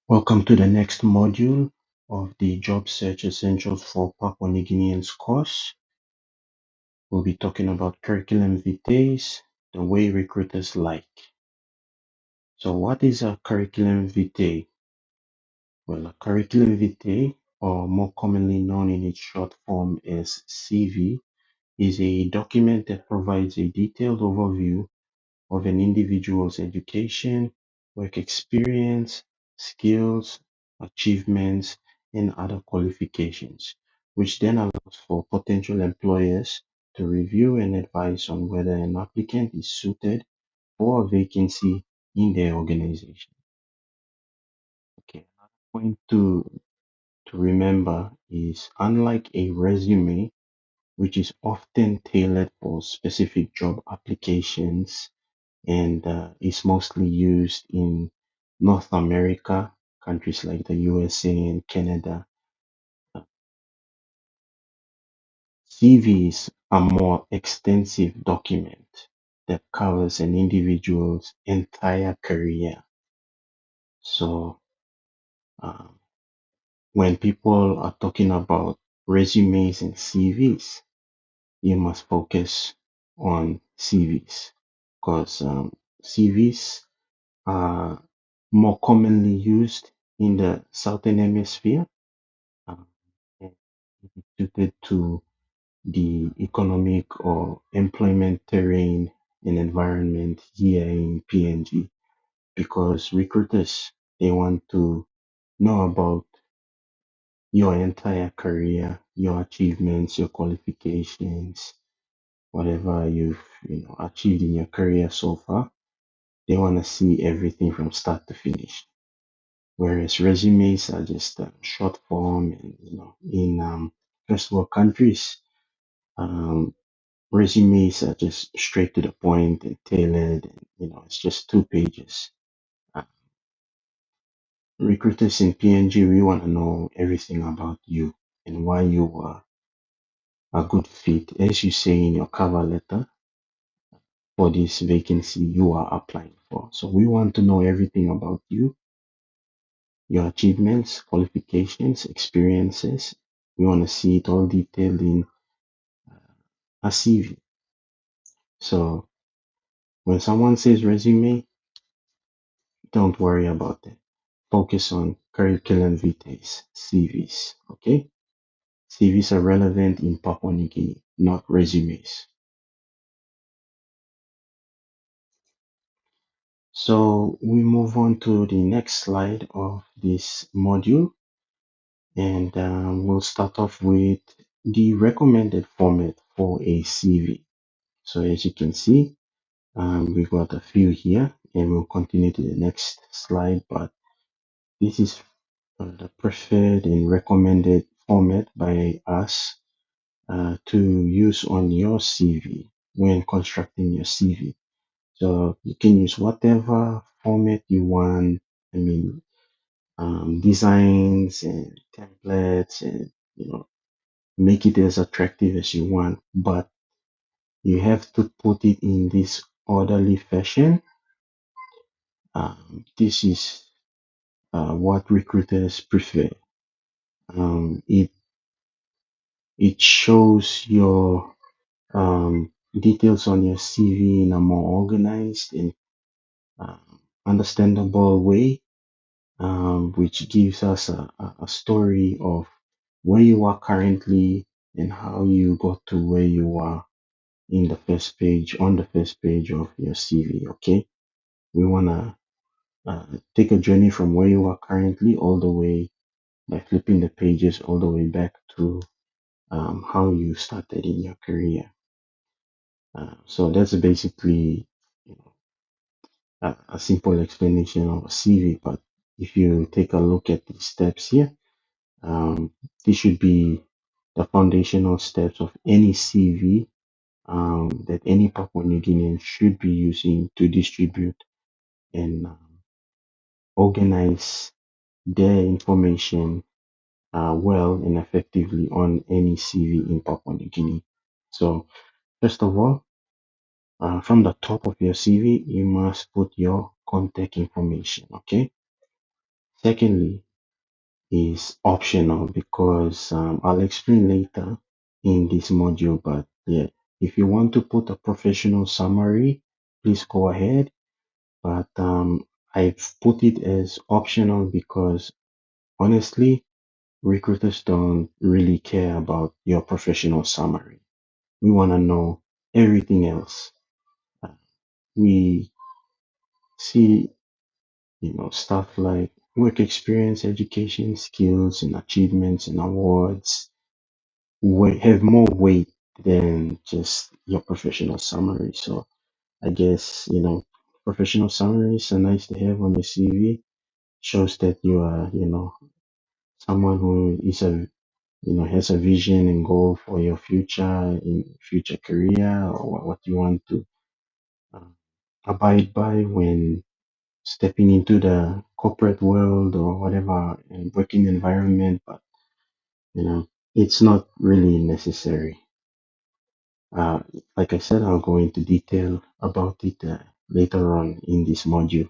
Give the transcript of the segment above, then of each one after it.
Welcome to the next module of the Job Search Essentials for Papua New Guineans course. We'll be talking about Curriculum Vitae, the way recruiters like. So what is a Curriculum Vitae? Well, a Curriculum Vitae, or more commonly known in its short form as CV, is a document that provides a detailed overview of an individual's education, work experience, skills, achievements, and other qualifications, which then allows for potential employers to review and advise on whether an applicant is suited for a vacancy in their organization. Okay, another point to remember is unlike a resume, which is often tailored for specific job applications, and is mostly used in North America, countries like the USA and Canada. Uh, CV is a more extensive document that covers an individual's entire career. So um, when people are talking about resumes and CVs, you must focus on CVs because CVs are more commonly used in the Southern Hemisphere, um, and it is suited to the economic or employment terrain and environment here in PNG because recruiters they want to know about your entire career, your achievements, your qualifications, whatever you've achieved in your career so far. They want to see everything from start to finish. Whereas resumes are just short form, and in first world countries, um, resumes are just straight to the point and tailored, and it's just 2 pages. Uh, Recruiters in PNG, we want to know everything about you and why you are a good fit, as you say in your cover letter for this vacancy you are applying for. So we want to know everything about you, your achievements, qualifications, experiences. We want to see it all detailed in a CV. So when someone says resume, don't worry about it. Focus on curriculum vitae, CVs. Okay? CVs are relevant in Papua New Guinea, not resumes. So we move on to the next slide of this module, and we'll start off with the recommended format for a CV. So as you can see, we've got a few here, and we'll continue to the next slide, but this is the preferred and recommended format by us to use on your CV when constructing your CV. So you can use whatever format you want. I mean, designs and templates, and make it as attractive as you want, but you have to put it in this orderly fashion. This is what recruiters prefer. It shows your details on your CV in a more organized and understandable way, which gives us a story of where you are currently and how you got to where you are in the first page, on the first page of your CV. Okay, we want to take a journey from where you are currently all the way by flipping the pages all the way back to how you started in your career. So that's basically you know, a simple explanation of a CV. But if you take a look at the steps here, these should be the foundational steps of any CV that any Papua New Guinean should be using to distribute and organize their information well and effectively on any CV in Papua New Guinea. So, first of all, from the top of your CV, you must put your contact information. Okay. Secondly, is optional because I'll explain later in this module. But yeah, if you want to put a professional summary, please go ahead. But I've put it as optional because honestly, recruiters don't really care about your professional summary. We want to know everything else. Uh, We see, stuff like work experience, education, skills, and achievements and awards have more weight than just your professional summary. So I guess, professional summaries are nice to have on your CV. Shows that you are, someone who is has a vision and goal for your future career, or what you want to uh, abide by when stepping into the corporate world or whatever working environment. But it's not really necessary. Uh, like I said, I'll go into detail about it later on in this module.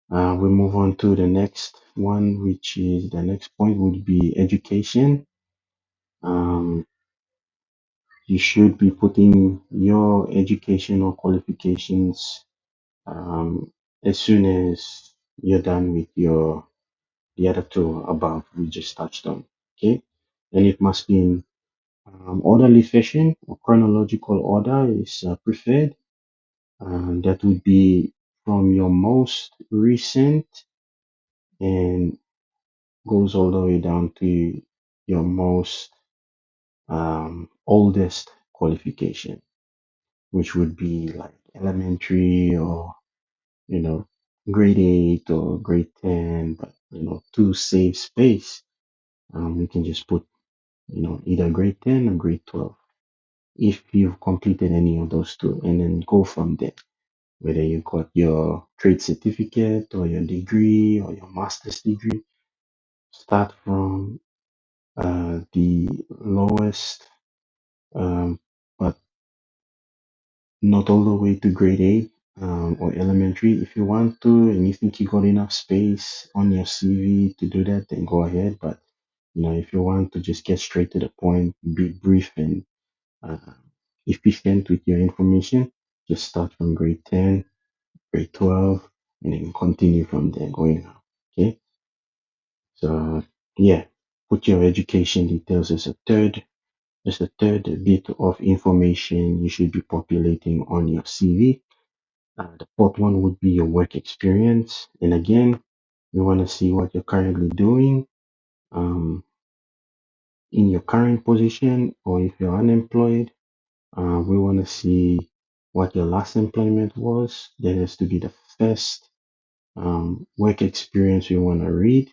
We move on to the next one, which is the next point would be education. Um, you should be putting your educational qualifications um, as soon as you're done with the other two above we just touched on. Okay, and it must be in orderly fashion or chronological order is preferred. That would be from your most recent and goes all the way down to your most oldest qualification, which would be like elementary or, you know, grade 8 or grade 10, but, to save space, we can just put, either grade 10 or grade 12 if you've completed any of those two, and then go from there. Whether you got your trade certificate or your degree or your master's degree, start from the lowest, but not all the way to grade 8 or elementary. If you want to and you think you got enough space on your CV to do that, then go ahead. But if you want to just get straight to the point, be brief and uh, efficient with your information, just start from grade 10, grade 12, and then continue from there going up. Okay. So yeah, put your education details as a third bit of information you should be populating on your CV. The fourth one would be your work experience. And again, we want to see what you're currently doing um, in your current position, or if you're unemployed, we want to see what your last employment was. That has to be the first work experience we want to read.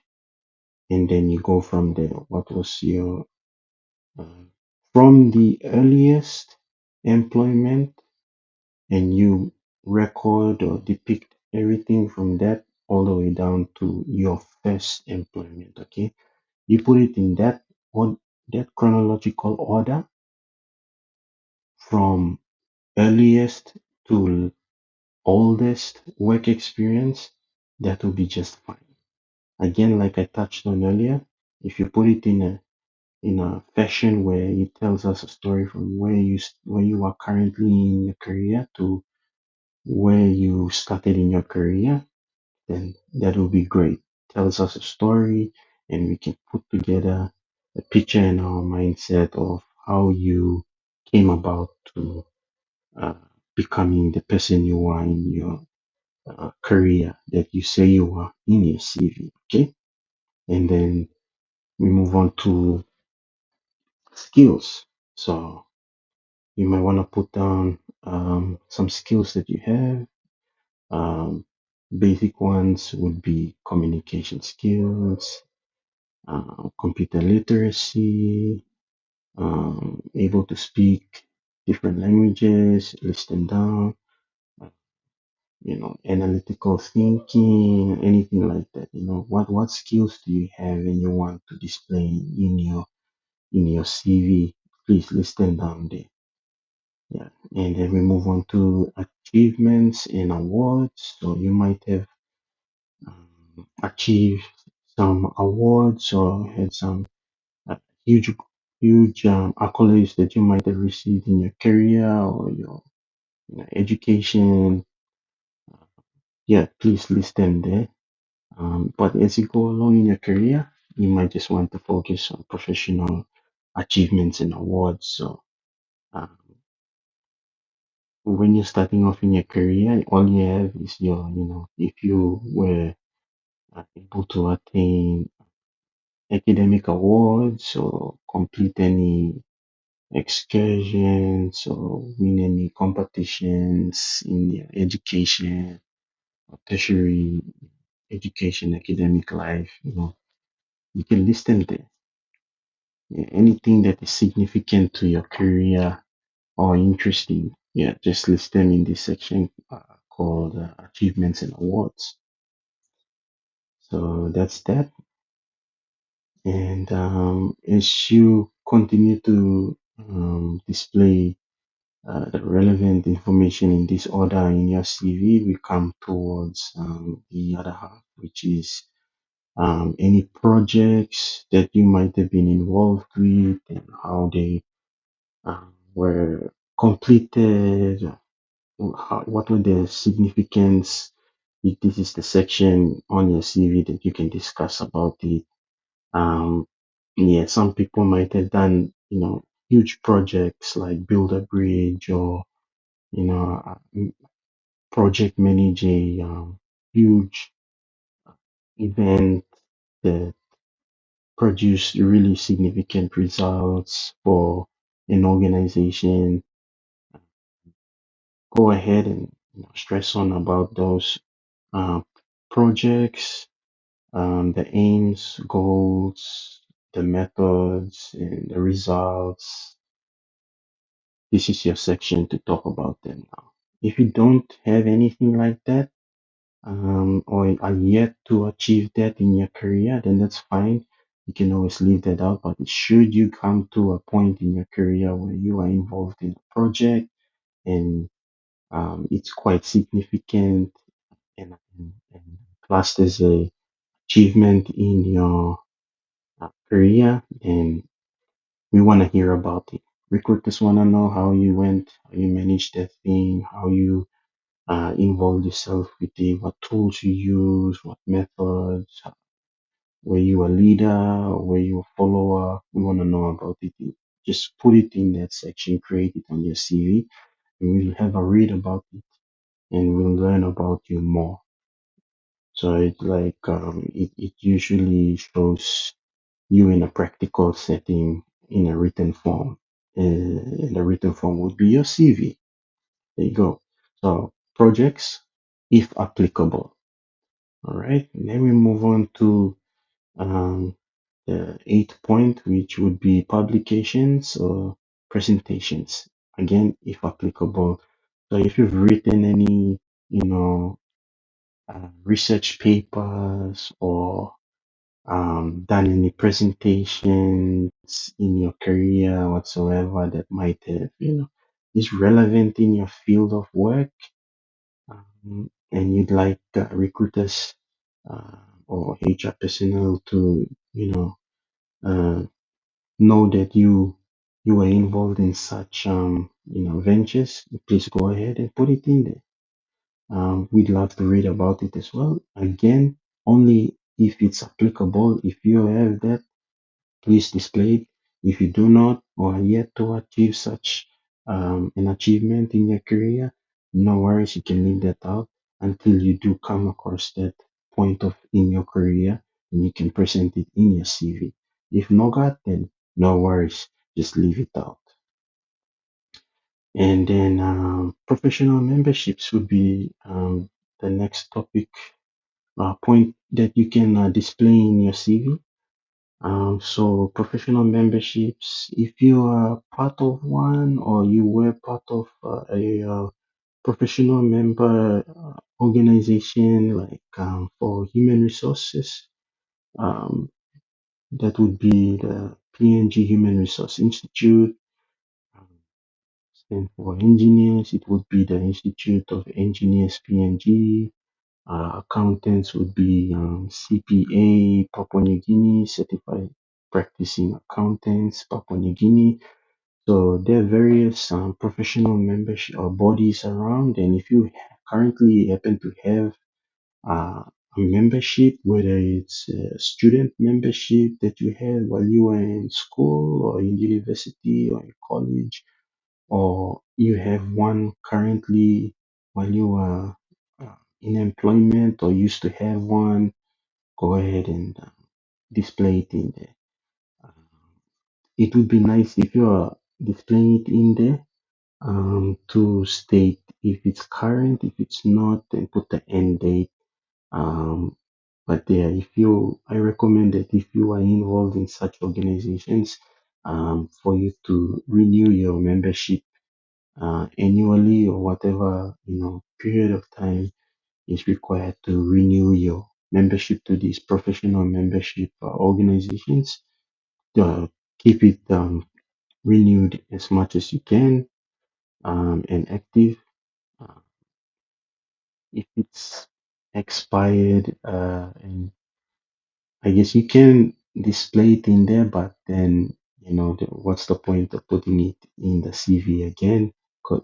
And then you go from there. What was your uh, from the earliest employment, and you record or depict everything from that all the way down to your first employment. Okay, you put it in that chronological order from earliest to oldest work experience. That will be just fine. Again, like I touched on earlier, if you put it in a fashion where it tells us a story from where you are currently in your career to where you started in your career, then that will be great. Tells us a story, and we can put together a picture in our mindset of how you came about to uh, becoming the person you are in your career that you say you are in your CV. Okay, and then we move on to skills. So you might want to put down some skills that you have. Um, Basic ones would be communication skills, computer literacy, able to speak different languages, list them down, uh, analytical thinking, anything like that. What skills do you have and you want to display in your CV? Please list them down there. Yeah, and then we move on to achievements and awards. So you might have achieved some awards or had some uh, huge, huge accolades that you might have received in your career or your education, yeah, please list them there. But as you go along in your career, you might just want to focus on professional achievements and awards. So um, when you're starting off in your career, all you have is if you were able to attain academic awards or complete any excursions or win any competitions in your education or tertiary education, academic life, you can list them there. Yeah, anything that is significant to your career or interesting, yeah, just list them in this section called achievements and awards. So that's that. And as you continue to display the relevant information in this order in your CV, we come towards the other half, which is any projects that you might have been involved with and how they were completed, what were the significance. If this is the section on your CV that you can discuss about it. Yeah, some people might have done, huge projects like build a bridge or, project manage a huge event that produced really significant results for an organization. Go ahead and stress on about those uh, projects, the aims, goals, the methods, and the results. This is your section to talk about them now. If you don't have anything like that, or are yet to achieve that in your career, then that's fine. You can always leave that out. But should you come to a point in your career where you are involved in a project and it's quite significant and classed as a achievement in your career, then we want to hear about it. Recruiters want to know how you went, how you managed that thing, how you involved yourself with it, what tools you use, what methods, were you a leader or were you a follower? We want to know about it. Just put it in that section, create it on your CV, and we'll have a read about it and we'll learn about you more. So it usually shows you in a practical setting in a written form. And the written form would be your CV. There you go. So projects, if applicable. All right. And then we move on to um, the eighth point, which would be publications or presentations. Again, if applicable. So if you've written any, research papers or done any presentations in your career whatsoever that might have, is relevant in your field of work, and you'd like recruiters or HR personnel to, uh, know that you were involved in such, ventures, please go ahead and put it in there. We'd love to read about it as well. Again, only if it's applicable. If you have that, please display it. If you do not or are yet to achieve such an achievement in your career, no worries, you can leave that out until you do come across that point of in your career and you can present it in your CV. If not, then no worries, just leave it out. And then professional memberships would be the next topic point that you can display in your CV. So professional memberships, if you are part of one or you were part of a professional member organization like for human resources, um, that would be the PNG Human Resource Institute. Um, Stand for engineers, it would be the Institute of Engineers PNG. Accountants would be CPA, Papua New Guinea, Certified Practicing Accountants, Papua New Guinea. So there are various professional membership or bodies around, and if you currently happen to have a membership, whether it's a student membership that you had while you were in school or in university or in college, or you have one currently while you are in employment or used to have one, go ahead and display it in there. Uh, it would be nice if you are displaying it in there to state if it's current, if it's not, then put the end date. Um, but yeah, I recommend that if you are involved in such organizations, for you to renew your membership annually or whatever period of time is required to renew your membership to these professional membership organizations. Uh, Keep it renewed as much as you can and active. Uh, if it's expired, and I guess you can display it in there, but then what's the point of putting it in the CV again?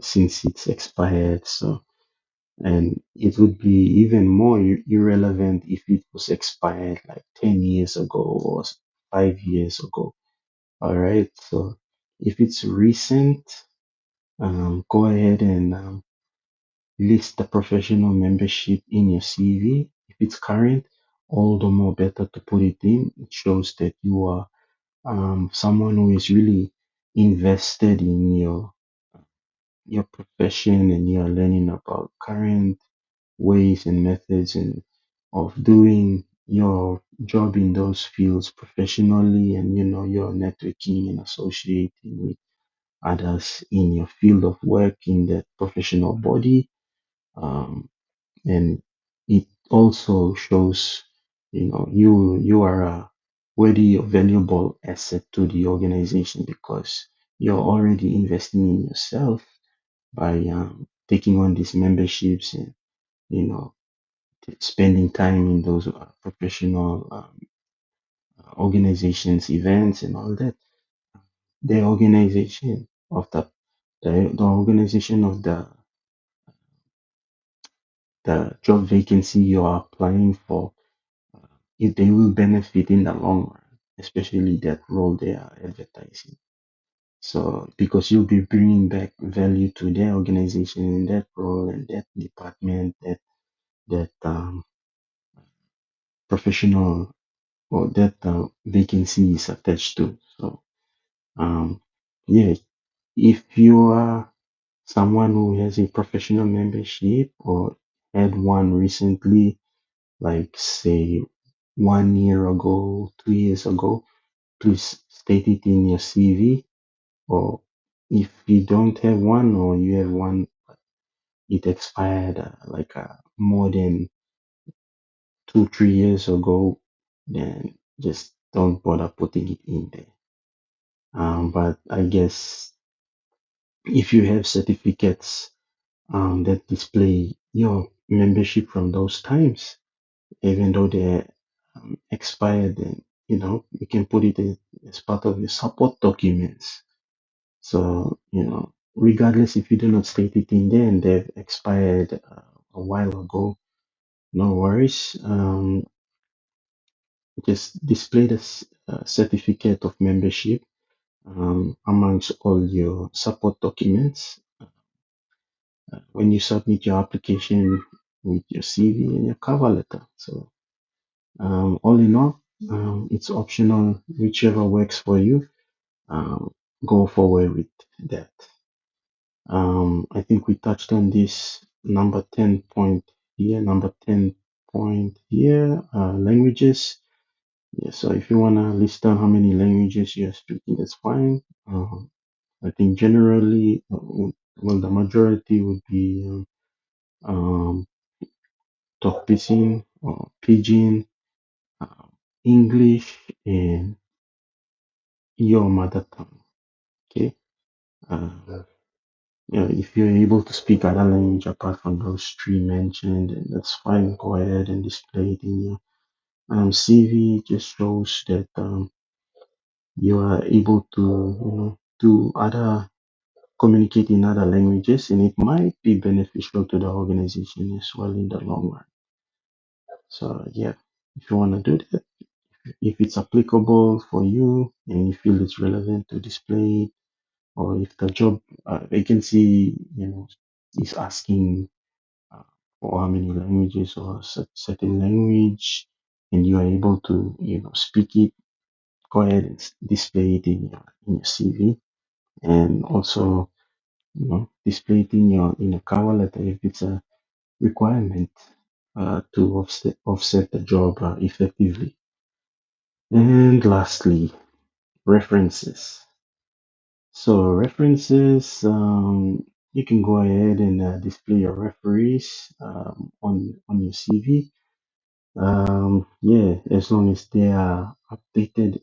'Since it's expired, so and it would be even more irrelevant if it was expired like 10 years ago or 5 years ago. All right, so if it's recent, go ahead and list the professional membership in your CV. If it's current, all the more better to put it in. It shows that you are someone who is really invested in your profession and you're learning about current ways and methods and of doing your job in those fields professionally, and you're networking and associating with others in your field of work in that professional body. Um, and it also shows you are a worthy or valuable asset to the organization because you're already investing in yourself by taking on these memberships and you know spending time in those professional organizations events and all that. The organization of the organization of the job vacancy you are applying for, if they will benefit in the long run, especially that role they are advertising. So, because you'll be bringing back value to their organization in that role and that department, that professional or that vacancy is attached to. So, um, yeah, if you are someone who has a professional membership or had one recently, like say 1 year ago, 2 years ago, please state it in your CV. Or if you don't have one or you have one, it expired more than 2, 3 years ago, then just don't bother putting it in there. But I guess if you have certificates that display your membership from those times, even though they're expired, then you can put it as part of your support documents. So, regardless if you do not state it in there and they've expired a while ago, no worries. Just display the certificate of membership amongst all your support documents when you submit your application with your CV and your cover letter. So, all in all, it's optional, whichever works for you. Go forward with that. I think we touched on this number 10 point here, number 10 point here, languages. Yeah, so if you want to list down how many languages you're speaking, that's fine. I think generally, well, the majority would be um, Tok Pisin or Pidgin, um, English, and your mother tongue. Okay. Uh, if you're able to speak other language apart from those three mentioned, then that's fine. Go ahead and display it in your CV. Just shows that you are able to, do other communicate in other languages, and it might be beneficial to the organization as well in the long run. So yeah, if you want to do that, if it's applicable for you and you feel it's relevant to display it, or if the job vacancy, is asking uh, for how many languages or certain language, and you are able to, speak it, go ahead and display it in your CV, and also, display it in a cover letter if it's a requirement to offset the job effectively. And lastly, references. So references, you can go ahead and display your referees on your CV. Yeah, as long as they are updated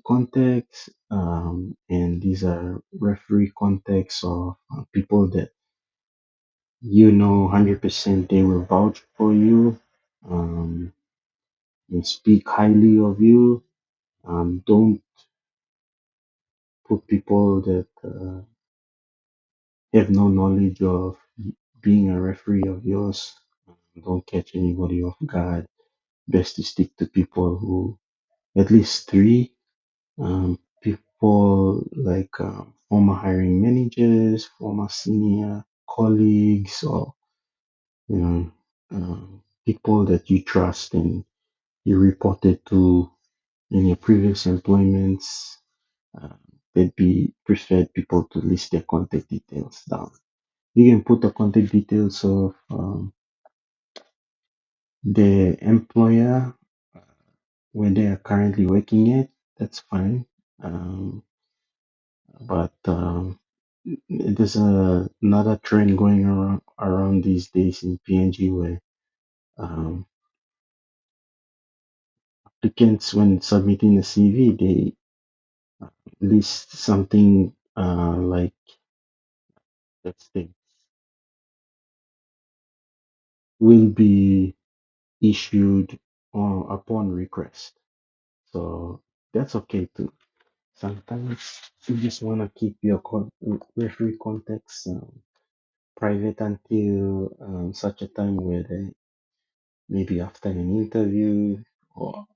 contacts, and these are referee contacts of people that 100% they will vouch for you, um, and speak highly of you. Don't put people that have no knowledge of being a referee of yours. Don't catch anybody off guard. Best to stick to people who, at least three, people like former hiring managers, former senior colleagues, or you know, people that you trust and you reported to in your previous employments. Uh, they'd be preferred people to list their contact details down. You can put the contact details of the employer where they are currently working at. That's fine. Um, but there's another trend going around these days in PNG where um, applicants, when submitting a CV, they list something like, let's say, will be issued upon request. So that's okay too. Sometimes you just want to keep your referee contacts private until such a time where maybe after an interview, or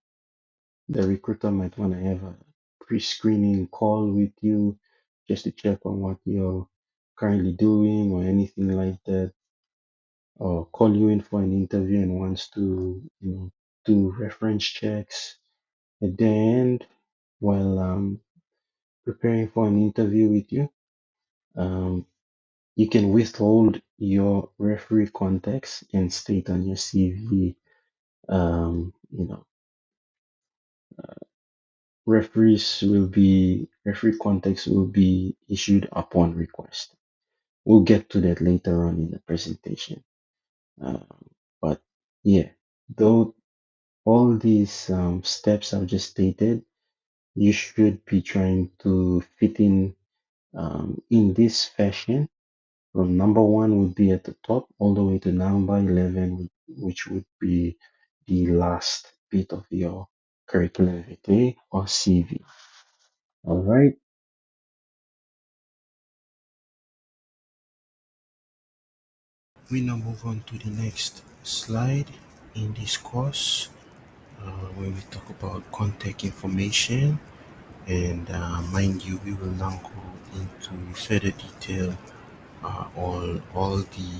the recruiter might want to have a pre-screening call with you just to check on what you're currently doing or anything like that, or call you in for an interview and wants to, do reference checks at the end while preparing for an interview with you. Um, you can withhold your referee contacts and state on your CV, you know, referee contacts will be issued upon request. We'll get to that later on in the presentation. Um, but yeah, though all these steps I've just stated, you should be trying to fit in this fashion. From number one would be at the top, all the way to number 11, which would be the last bit of your curriculum vitae or CV. All right, we now move on to the next slide in this course, where we talk about contact information. And mind you, we will now go into further detail on all the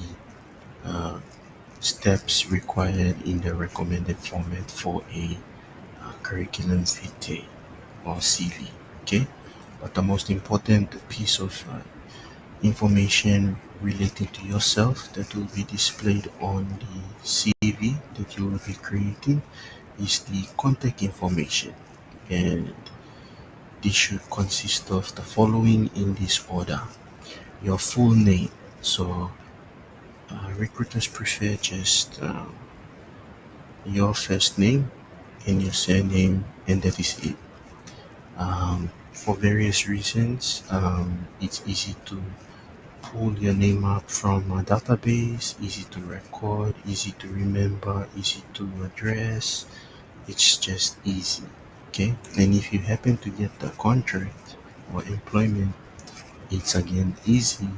uh, steps required in the recommended format for a curriculum vitae or CV. Okay, but the most important piece of information relating to yourself that will be displayed on the CV that you will be creating is the contact information, and this should consist of the following in this order: your full name. So recruiters prefer just your first name and your surname, and that is it. For various reasons, it's easy to pull your name up from a database, easy to record, easy to remember, easy to address. It's just easy. Okay, and if you happen to get the contract or employment, it's again easy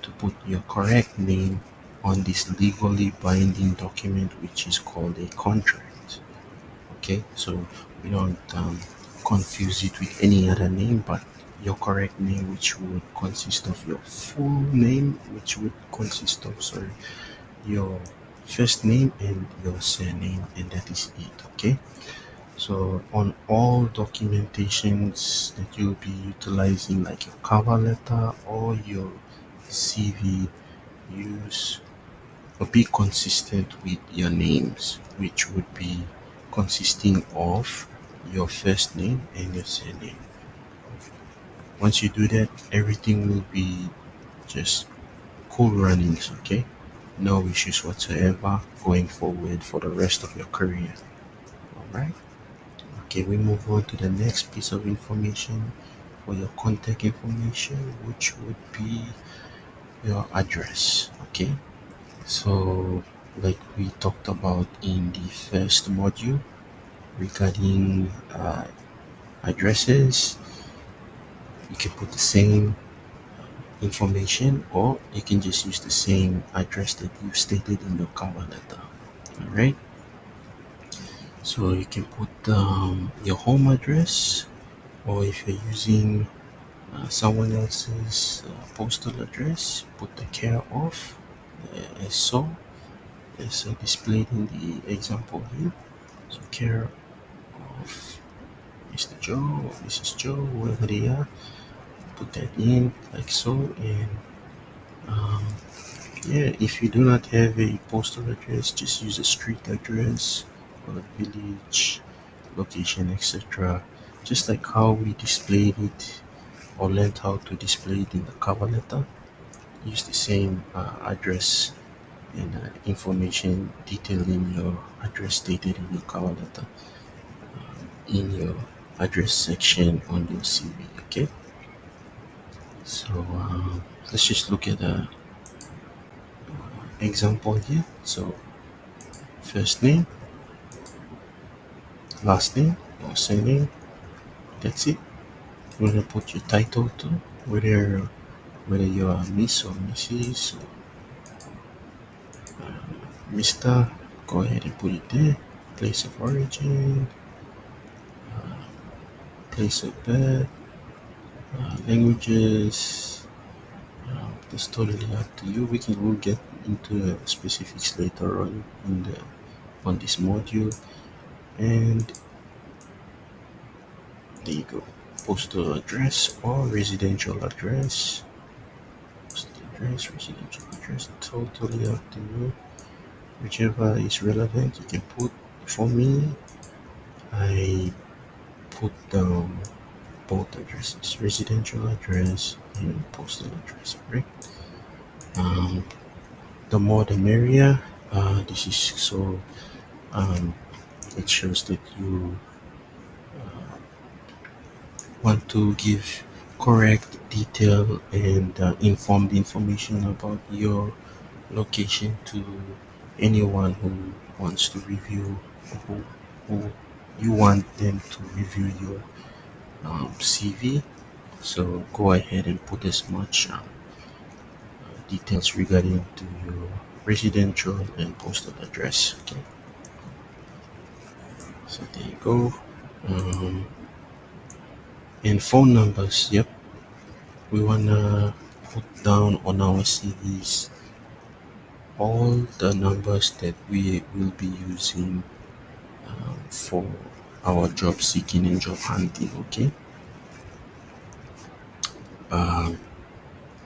to put your correct name on this legally binding document, which is called a contract. Okay, so we don't confuse it with any other name, but your correct name, which would consist of your full name, which would consist of, sorry, your first name and your surname, and that is it. Okay, so on all documentations that you'll be utilizing, like your cover letter or your CV, use or be consistent with your names, which would be consisting of your first name and your surname. Once you do that, everything will be just cool runnings, okay? No issues whatsoever going forward for the rest of your career. Alright? Okay, we move on to the next piece of information for your contact information, which would be your address. Okay, so like we talked about in the first module regarding addresses, you can put the same information or you can just use the same address that you stated in your cover letter. All right, so you can put your home address, or if you're using someone else's postal address, put the care of as so as displayed in the example here. So care of Mr. Joe or Mrs. Joe, whoever they are, put that in like so. And um, yeah, if you do not have a postal address, just use a street address or a village location, etc. Just like how we displayed it or learned how to display it in the cover letter. Use the same address and information detailing your address stated in your cover letter in your address section on your CV. Okay, so let's just look at a example here. So first name, last name, or surname. That's it. We're gonna put your title too, whether you are Miss or Mrs. or Mr. Go ahead and put it there. Place of origin, place of birth, languages. That's totally up to you. We'll get into the specifics later on in the on this module. And there you go. Postal address or residential address. Postal address, residential address, totally up to you. Whichever is relevant, you can put. For me, I put down both addresses, residential address and postal address. Right. Um, the more the merrier. This is so it shows that you want to give correct, detailed, and informed information about your location to anyone who wants to review, who you want them to review your CV. So go ahead and put as much details regarding to your residential and postal address. Okay, so there you go. Um, and phone numbers. Yep, we wanna put down on our CVs all the numbers that we will be using for our job seeking and job hunting. Okay, um,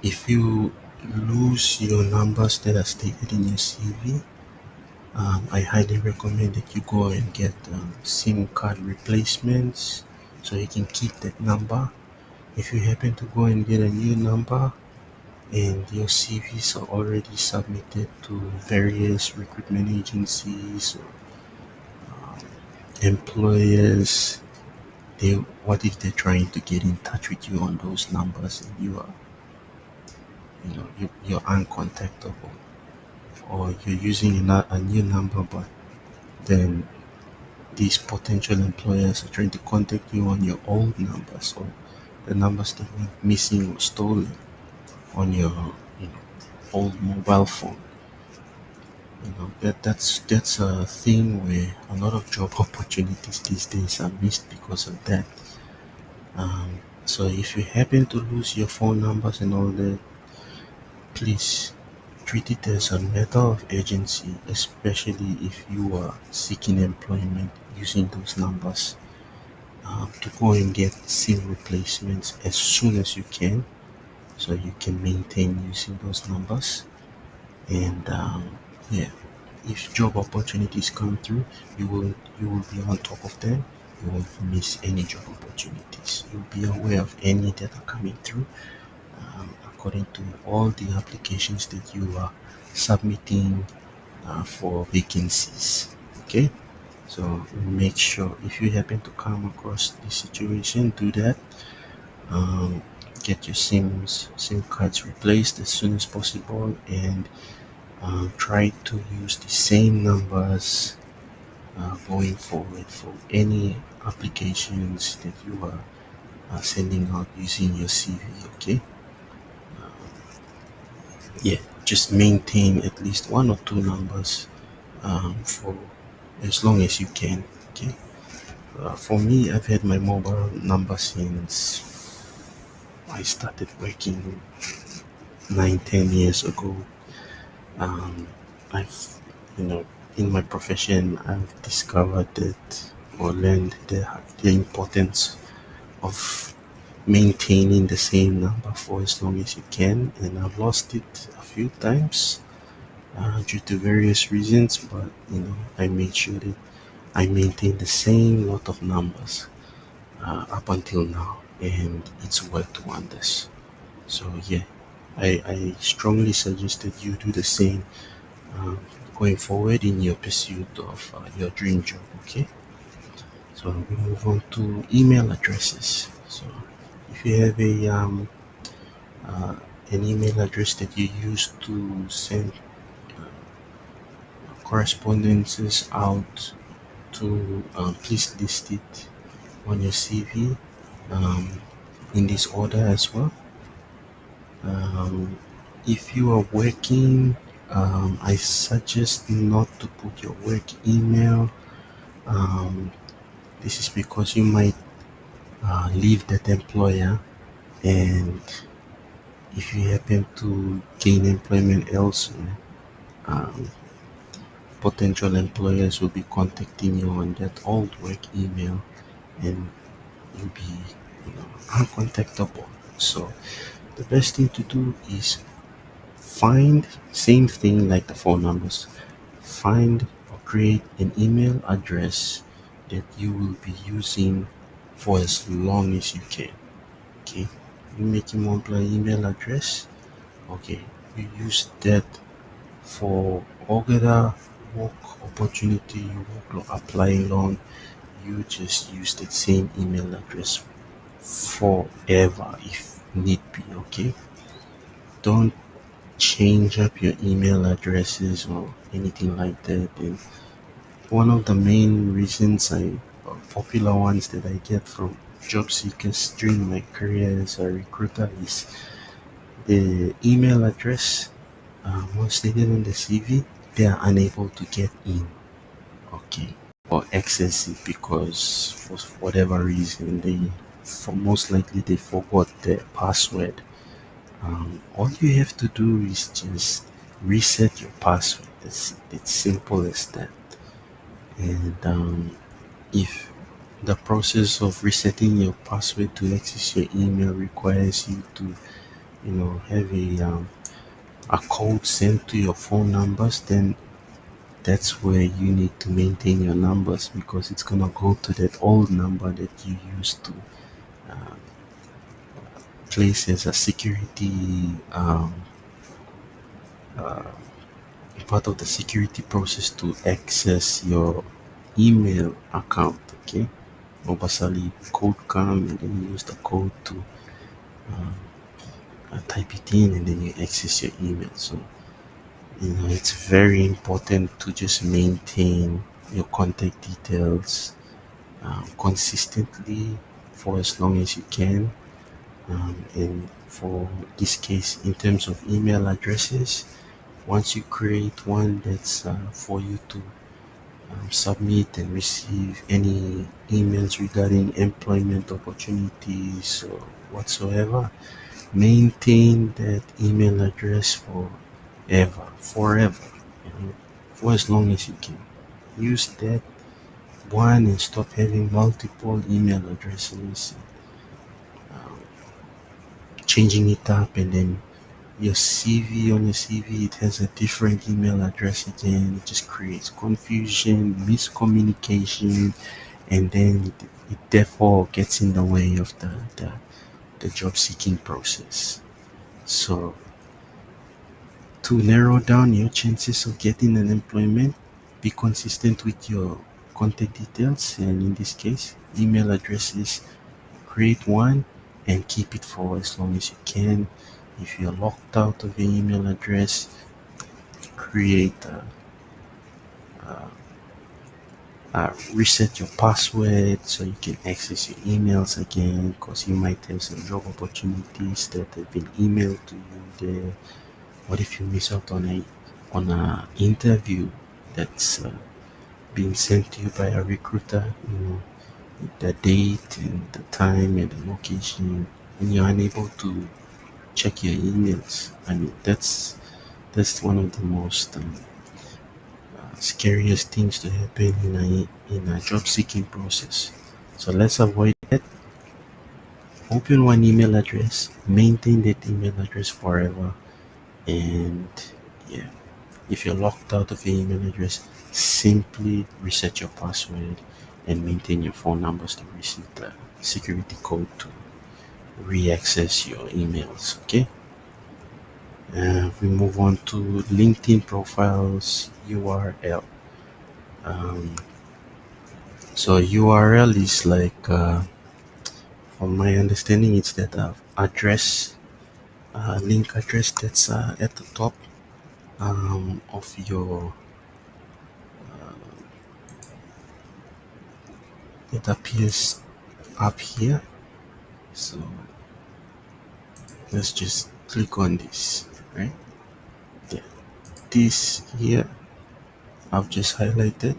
if you lose your numbers that are stated in your CV, I highly recommend that you go and get SIM card replacements so you can keep that number. If you happen to go and get a new number and your CVs are already submitted to various recruitment agencies or employers, they what if they're trying to get in touch with you on those numbers and you are you're uncontactable, or you're using a new number, but then these potential employers are trying to contact you on your old numbers, or the numbers that went missing or stolen on your old mobile phone. That's a thing where a lot of job opportunities these days are missed because of that. So if you happen to lose your phone numbers and all that, please treat it as a matter of urgency, especially if you are seeking employment using those numbers. To go and get SIM replacements as soon as you can, so you can maintain using those numbers. And yeah, if job opportunities come through, you will be on top of them. You won't miss any job opportunities. You'll be aware of any that are coming through, according to all the applications that you are submitting for vacancies. Okay, so make sure, if you happen to come across this situation, do that. um, get your SIM cards replaced as soon as possible, and try to use the same numbers going forward for any applications that you are sending out using your CV. Okay, yeah, just maintain at least one or two numbers for as long as you can. Okay, for me, I've had my mobile number since I started working 9, 10 years ago. um, I've, in my profession, I've discovered that, or learned the importance of maintaining the same number for as long as you can, and I've lost it a few times due to various reasons, but I made sure that I maintain the same lot of numbers up until now, and it's worked wonders. So yeah, I strongly suggest that you do the same um, going forward in your pursuit of your dream job. Okay, so we move on to email addresses. So if you have uh, an email address that you use to send correspondences out to, please list it on your CV um, in this order as well. um, if you are working, I suggest not to put your work email. um, This is because you might leave that employer, and if you happen to gain employment elsewhere, um, potential employers will be contacting you on that old work email, and you'll be, uncontactable. So the best thing to do is find, same thing like the phone numbers, find or create an email address that you will be using for as long as you can. Okay, you make your employee email address. Okay, you use that for all other work opportunity you work applying on. You just use that same email address forever if need be. Okay, don't change up your email addresses or anything like that. And one of the main reasons popular ones that I get from job seekers during my career as a recruiter is the email address. Once stated on the CV, they are unable to get in, okay, or access it because for whatever reason for most likely they forgot their password. All you have to do is just reset your password. It's simple as that. And if the process of resetting your password to access your email requires you to, have a code sent to your phone numbers, then that's where you need to maintain your numbers, because it's gonna go to that old number that you used to uh, place as a security, uh, part of the security process to access your email account. Okay, obviously code come, and then you use the code to type it in, and then you access your email. So it's very important to just maintain your contact details consistently for as long as you can. And for this case, in terms of email addresses, once you create one that's for you to submit and receive any emails regarding employment opportunities or whatsoever, maintain that email address forever, for as long as you can. Use that one and stop having multiple email addresses, um, changing it up, and then your CV, on your CV it has a different email address again. It just creates confusion, miscommunication, and then it therefore gets in the way of the job seeking process. So to narrow down your chances of getting an employment, be consistent with your contact details, and in this case email addresses. Create one and keep it for as long as you can. If you're locked out of your email address, create reset your password so you can access your emails again, because you might have some job opportunities that have been emailed to you there. What if you miss out on a interview that's being sent to you by a recruiter? The date and the time and the location, and you're unable to check your emails. I mean, that's one of the most scariest things to happen in a job seeking process. So let's avoid that. Open one email address, maintain that email address forever, and yeah, if you're locked out of your email address, simply reset your password and maintain your phone numbers to receive the security code to re-access your emails. Okay. We move on to LinkedIn profiles URL. Um, so URL is like, from my understanding, it's that address, link address that's at the top of your. It appears up here. So let's just click on this, right? Yeah. This here I've just highlighted.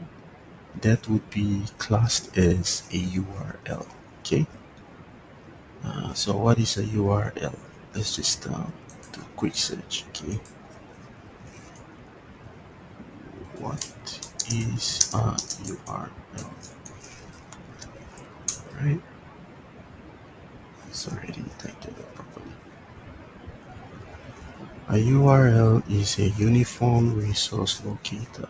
That would be classed as a URL. Okay. So what is a URL? Let's just do a quick search. Okay, what is a URL? Right? Sorry, I didn't type that up properly. A URL is a uniform resource locator.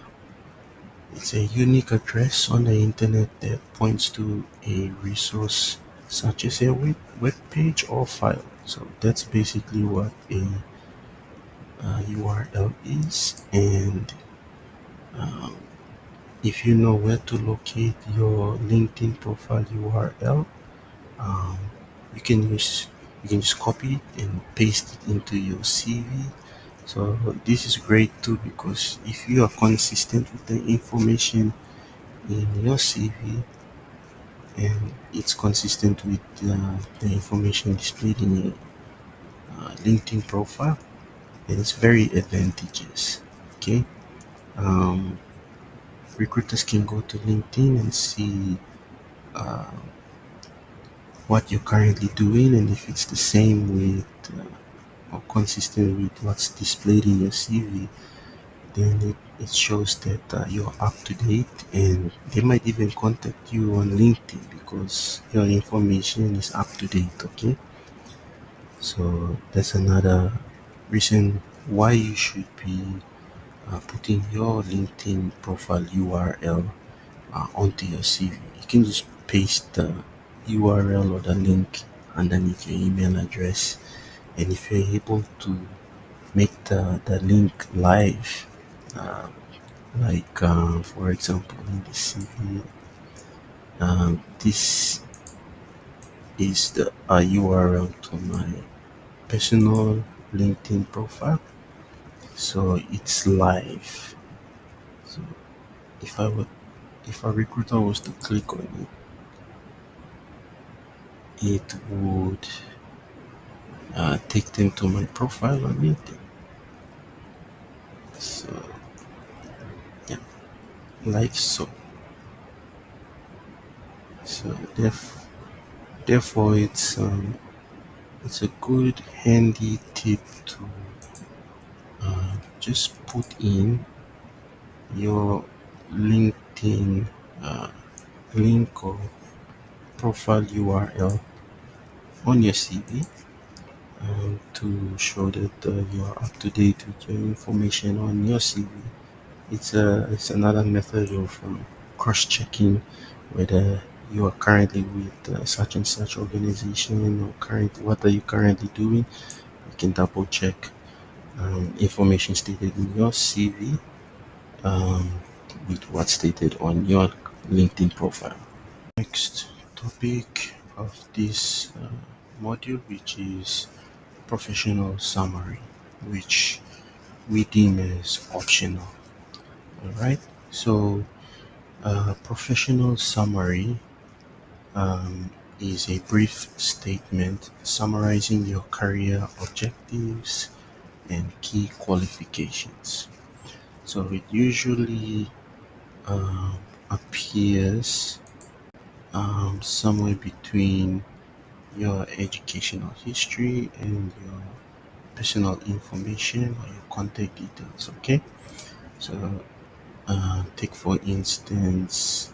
It's a unique address on the internet that points to a resource such as a web page or file. So that's basically what a URL is. And um, if you know where to locate your LinkedIn profile URL, um, you can use you can just copy it and paste it into your CV. So this is great too, because if you are consistent with the information in your CV and it's consistent with the information displayed in your LinkedIn profile, then it's very advantageous. Okay. um, Recruiters can go to LinkedIn and see uh, what you're currently doing, and if it's the same with or consistent with what's displayed in your CV, then it shows that you're up to date, and they might even contact you on LinkedIn because your information is up to date. Okay, so that's another reason why you should be putting your LinkedIn profile URL onto your CV. You can just paste the URL or the link underneath your email address, and if you're able to make the link live, uh, like for example in the CV, this is the URL to my personal LinkedIn profile. So it's live. So if I would, if a recruiter was to click on it, it would take them to my profile on LinkedIn. So yeah, like so. So therefore, it's a good handy tip to just put in your LinkedIn uh, link or profile URL on your CV to show that you are up to date with your information on your CV. It's another method of cross-checking whether you are currently with such and such organization or what are you currently doing. You can double check information stated in your CV um, with what's stated on your LinkedIn profile. Next topic of this module, which is professional summary, which we deem as optional. All right. So, professional summary um, is a brief statement summarizing your career objectives and key qualifications. So, it usually um, appears somewhere between your educational history and your personal information or your contact details. Okay, so take for instance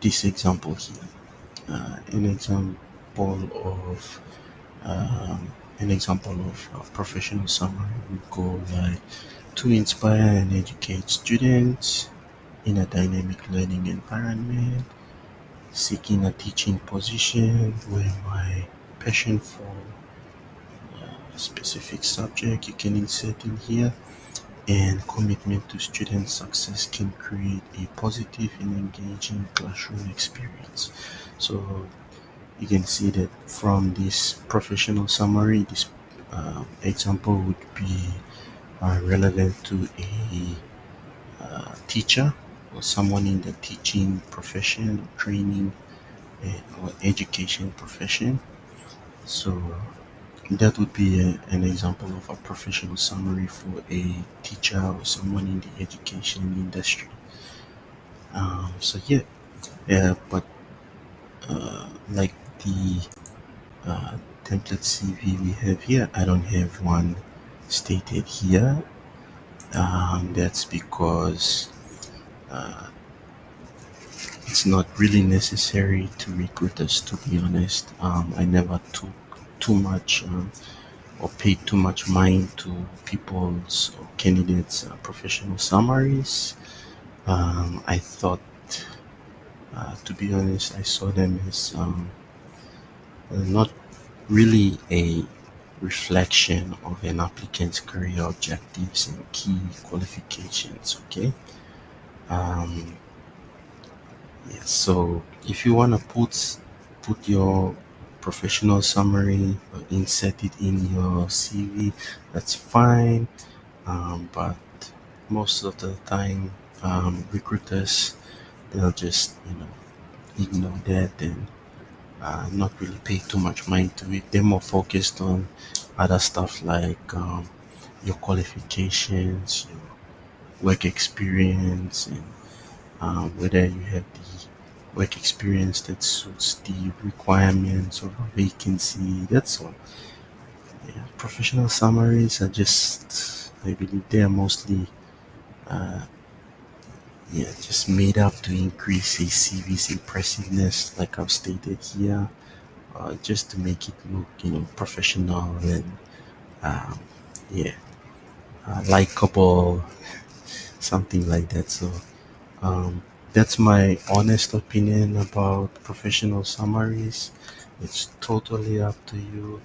this example here. An example of professional summary would go like to inspire and educate students in a dynamic learning environment, seeking a teaching position where my passion for a specific subject you can insert in here and commitment to student success can create a positive and engaging classroom experience. So you can see that from this professional summary, this example would be relevant to a teacher or someone in the teaching profession, training, or education profession. So that would be an example of a professional summary for a teacher or someone in the education industry. So yeah, but like the uh, template CV we have here, I don't have one stated here. That's because it's not really necessary to recruiters, to be honest. I never took too much or paid too much mind to people's or candidates' professional summaries. I thought, to be honest, I saw them as not really a reflection of an applicant's career objectives and key qualifications. Okay. Um, yeah, so if you want to put your professional summary or insert it in your CV, that's fine. But most of the time, recruiters they'll just ignore that and not really pay too much mind to it. They're more focused on other stuff like your qualifications, your work experience, and whether you have the work experience that suits the requirements of a vacancy. That's all. Yeah, professional summaries are just, I believe, they are mostly uh, yeah, just made up to increase a CV's impressiveness, like I've stated here, just to make it look, professional and um, yeah, likable, something like that. So um, that's my honest opinion about professional summaries. It's totally up to you.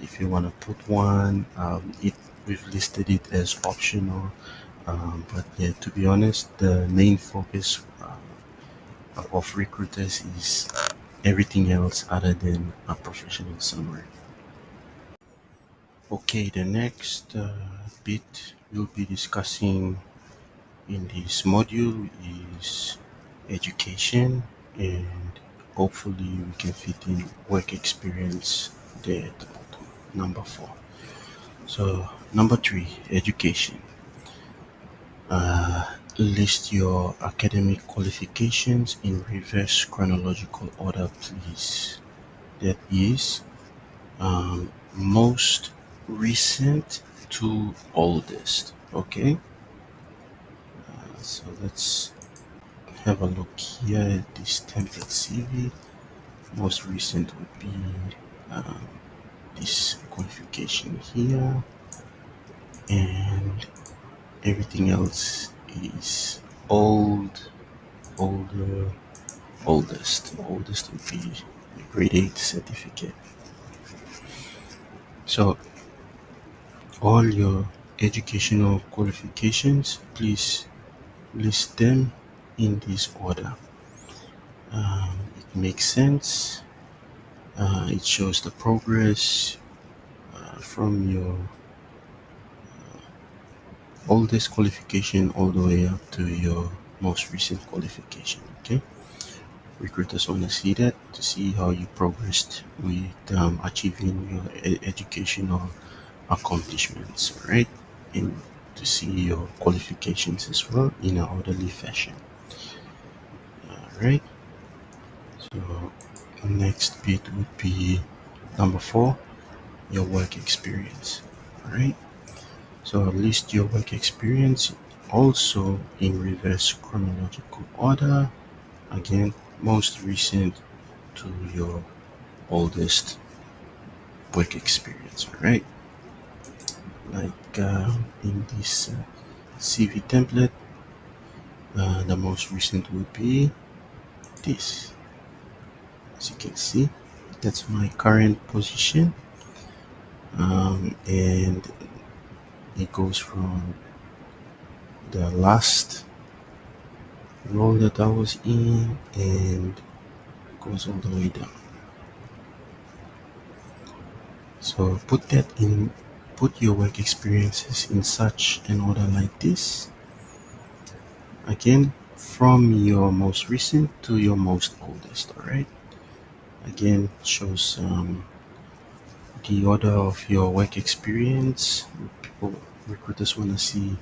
If you want to put one, we've listed it as optional. But yeah, to be honest, the main focus of recruiters is everything else other than a professional summary. Okay, the next bit we'll be discussing in this module is education, and hopefully we can fit in work experience there at the bottom. Number four. So, number three, education. List your academic qualifications in reverse chronological order, please. That is most recent to oldest. Okay, so let's have a look here at this template CV. Most recent would be um, this qualification here, and everything else is old, older, oldest. Oldest would be the grade 8 certificate. So all your educational qualifications, please list them in this order. It makes sense. It shows the progress from your oldest qualification all the way up to your most recent qualification. Okay, recruiters want to see that to see how you progressed with achieving your educational accomplishments, right? And to see your qualifications as well in an orderly fashion. All right. So next bit would be number four, your work experience. All right. So list your work experience also in reverse chronological order. Again, most recent to your oldest work experience. All right. Like in this CV template, the most recent would be this. As you can see, that's my current position, and it goes from the last role that I was in and goes all the way down. So put your work experiences in such an order like this. Again, from your most recent to your most oldest. All right. Again, shows the order of your work experience. People, recruiters want to see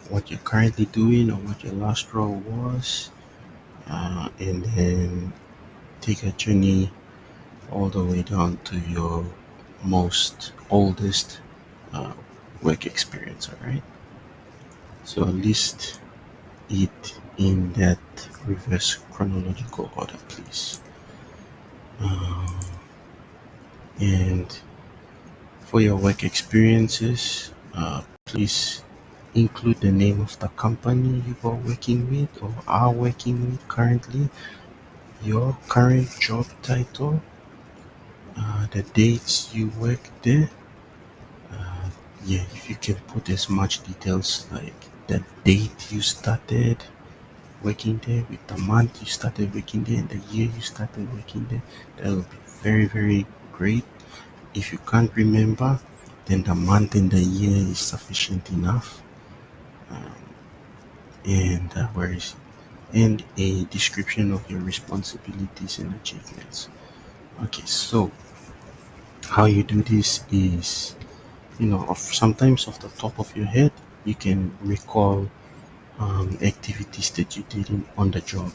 what you're currently doing or what your last role was, and then take a journey all the way down to your most oldest uh, work experience. All right. So list it in that reverse chronological order, please. Um, and for your work experiences, please include the name of the company you are working with or are working with currently, your current job title, the dates you work there. Uh, yeah, if you can put as much details like the date you started working there, with the month you started working there, and the year you started working there, that would be very, very great. If you can't remember, then the month and the year is sufficient enough. Um, and where is and a description of your responsibilities and achievements. Okay, so how you do this is, sometimes off the top of your head, you can recall activities that you did on the job.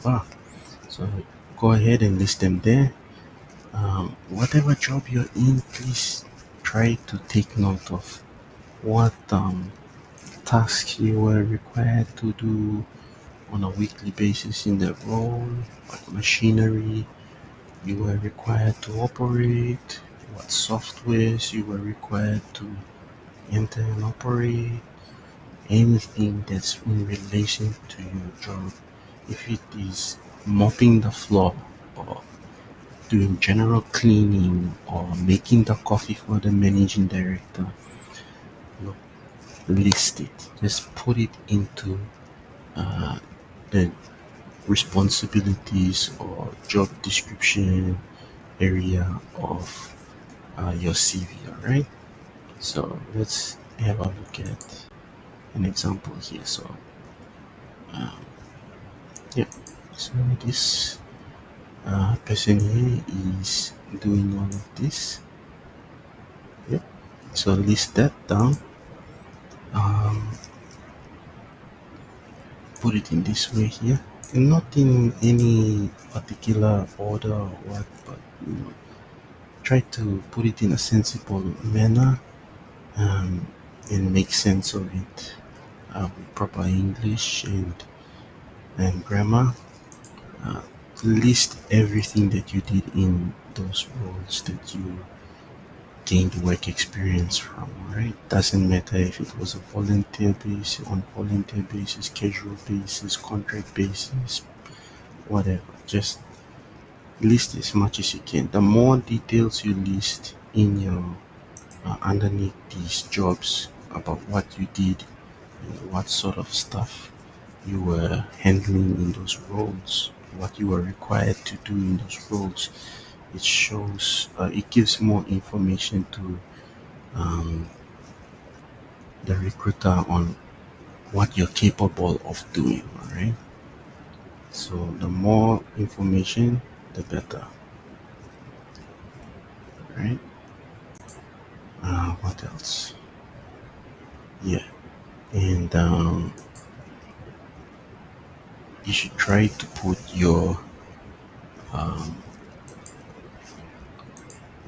So go ahead and list them there. Whatever job you're in, please try to take note of what tasks you were required to do on a weekly basis in the role, what machinery you were required to operate, what softwares you were required to enter and operate, anything that's in relation to your job. If it is mopping the floor or doing general cleaning or making the coffee for the managing director, you know, list it. Just put it into uh, the responsibilities or job description area of your CV. All right. So let's have a look at an example here. So um, yeah. So this person here is doing all of this. Yep. So list that down. Um, put it in this way here. Not in any particular order or what, but try to put it in a sensible manner, um, and make sense of it with proper English and grammar. Uh, list everything that you did in those roles that you gained work experience from, right? Doesn't matter if it was a volunteer basis, on volunteer basis, casual basis, contract basis, whatever. Just list as much as you can. The more details you list in your underneath these jobs about what you did and what sort of stuff you were handling in those roles, what you were required to do in those roles, it shows, it gives more information to um, the recruiter on what you're capable of doing, all right? So the more information, the better, right? What else? Yeah, and you should try to put your um,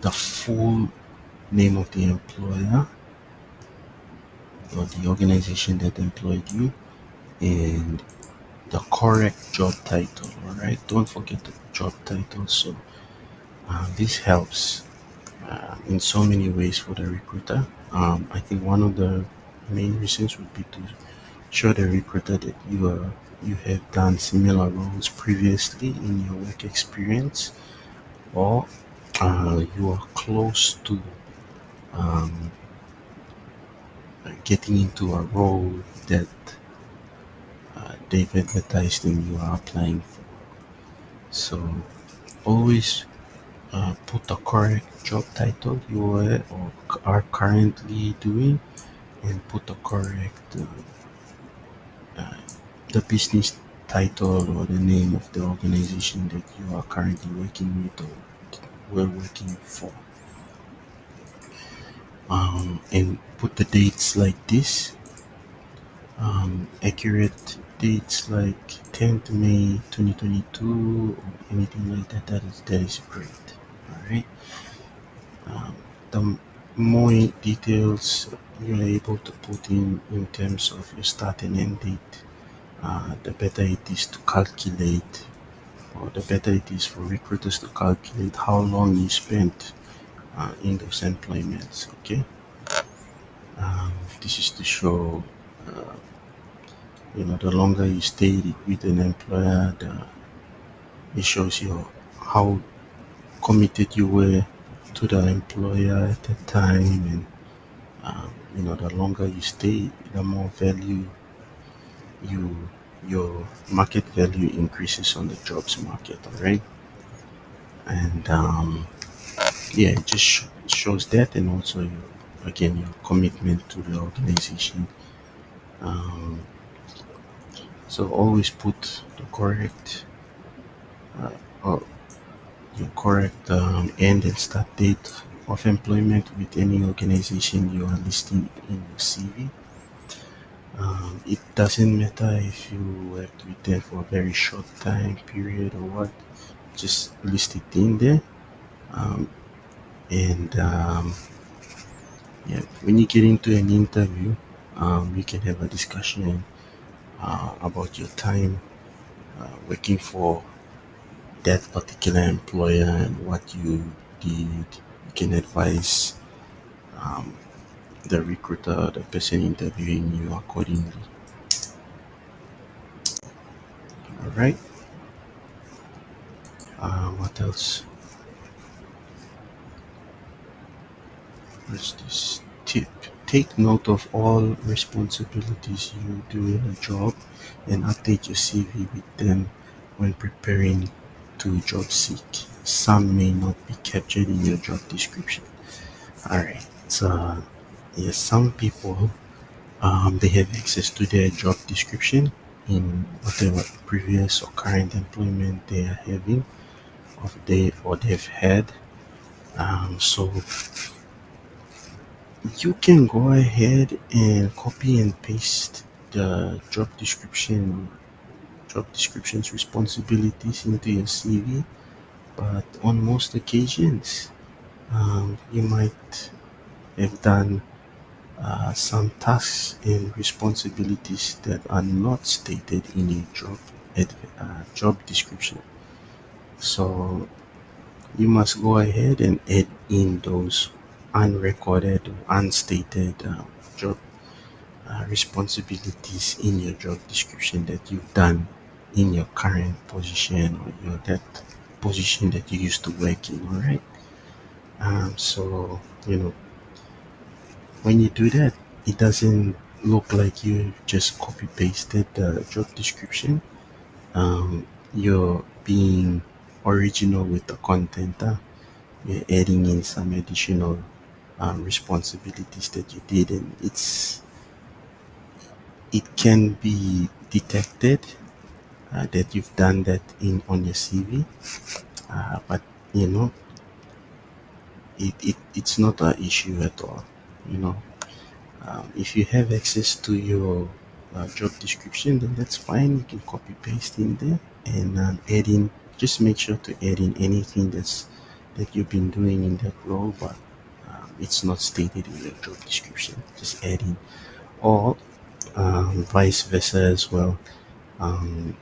the full name of the employer or the organization that employed you and the correct job title. All right, don't forget the job title. So this helps in so many ways for the recruiter. I think one of the main reasons would be to show the recruiter that you have done similar roles previously in your work experience, or you are close to um, getting into a role that they've advertised and you are applying for. So always put the correct job title you were or are currently doing, and put the correct uh, the business title or the name of the organization that you are currently working with or were working for. And put the dates like this, accurate dates like 10th May 2022 or anything like that. That is great. All right. The more details you're able to put in terms of your start and end date, the better it is to calculate, or the better it is for recruiters to calculate how long you spent in those employments. Okay. This is to show, uh, the longer you stayed with an employer, it shows you how committed you were to the employer at the time, and the longer you stay, the more value you your market value increases on the jobs market. All right. And yeah, it just shows that, and also again your commitment to the organization. um, so always put the correct or your correct end and start date of employment with any organization you are listing in your CV. It doesn't matter if you worked with them for a very short time period or what, just list it in there. Um, and yeah, when you get into an interview, you can have a discussion about your time working for that particular employer and what you did. You can advise um, the recruiter, the person interviewing you accordingly. All right. What else? What's this tip? Take note of all responsibilities you do in a job and update your CV with them when preparing to job seek. Some may not be captured in your job description. All right. So, yes, some people they have access to their job description in whatever previous or current employment they are having or they've had. So you can go ahead and copy and paste the job description's responsibilities into your CV, but on most occasions, you might have done some tasks and responsibilities that are not stated in your job description. So you must go ahead and add in those unrecorded or unstated job responsibilities in your job description that you've done in your current position or your that position that you used to work in. All right. So when you do that, it doesn't look like you just copy pasted the job description. You're being original with the content. You're adding in some additional responsibilities that you did, and it can be detected that you've done that in on your CV. But you know, it's not an issue at all. You know, if you have access to your job description, then that's fine. You can copy paste in there and add in. Just make sure to add in anything that you've been doing in that role, but it's not stated in your job description. Just add in, or vice versa as well. Um,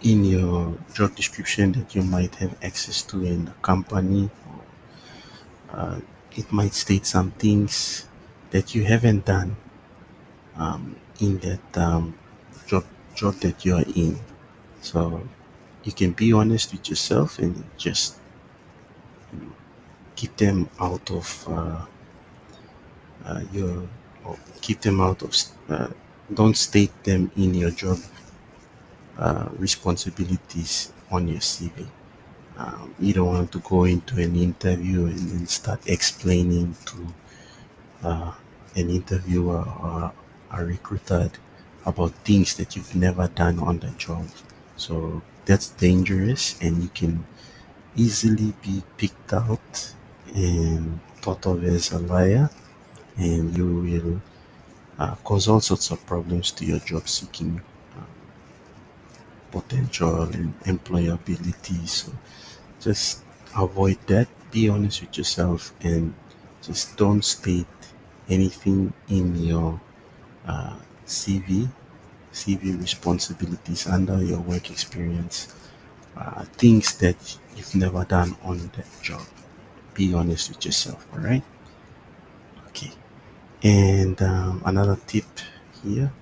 in your job description that you might have access to in the company, uh, it might state some things that you haven't done in that job job that you're in. So you can be honest with yourself and just keep them out of your or keep them out of don't state them in your job responsibilities on your CV. You don't want to go into an interview and then start explaining to uh, an interviewer or a recruiter about things that you've never done on the job. So that's dangerous, and you can easily be picked out and thought of as a liar, and you will cause all sorts of problems to your job seeking potential and employability. So just avoid that. Be honest with yourself and just don't state anything in your uh, CV, CV responsibilities under your work experience, things that you've never done on that job. Be honest with yourself, all right? Okay. And another tip here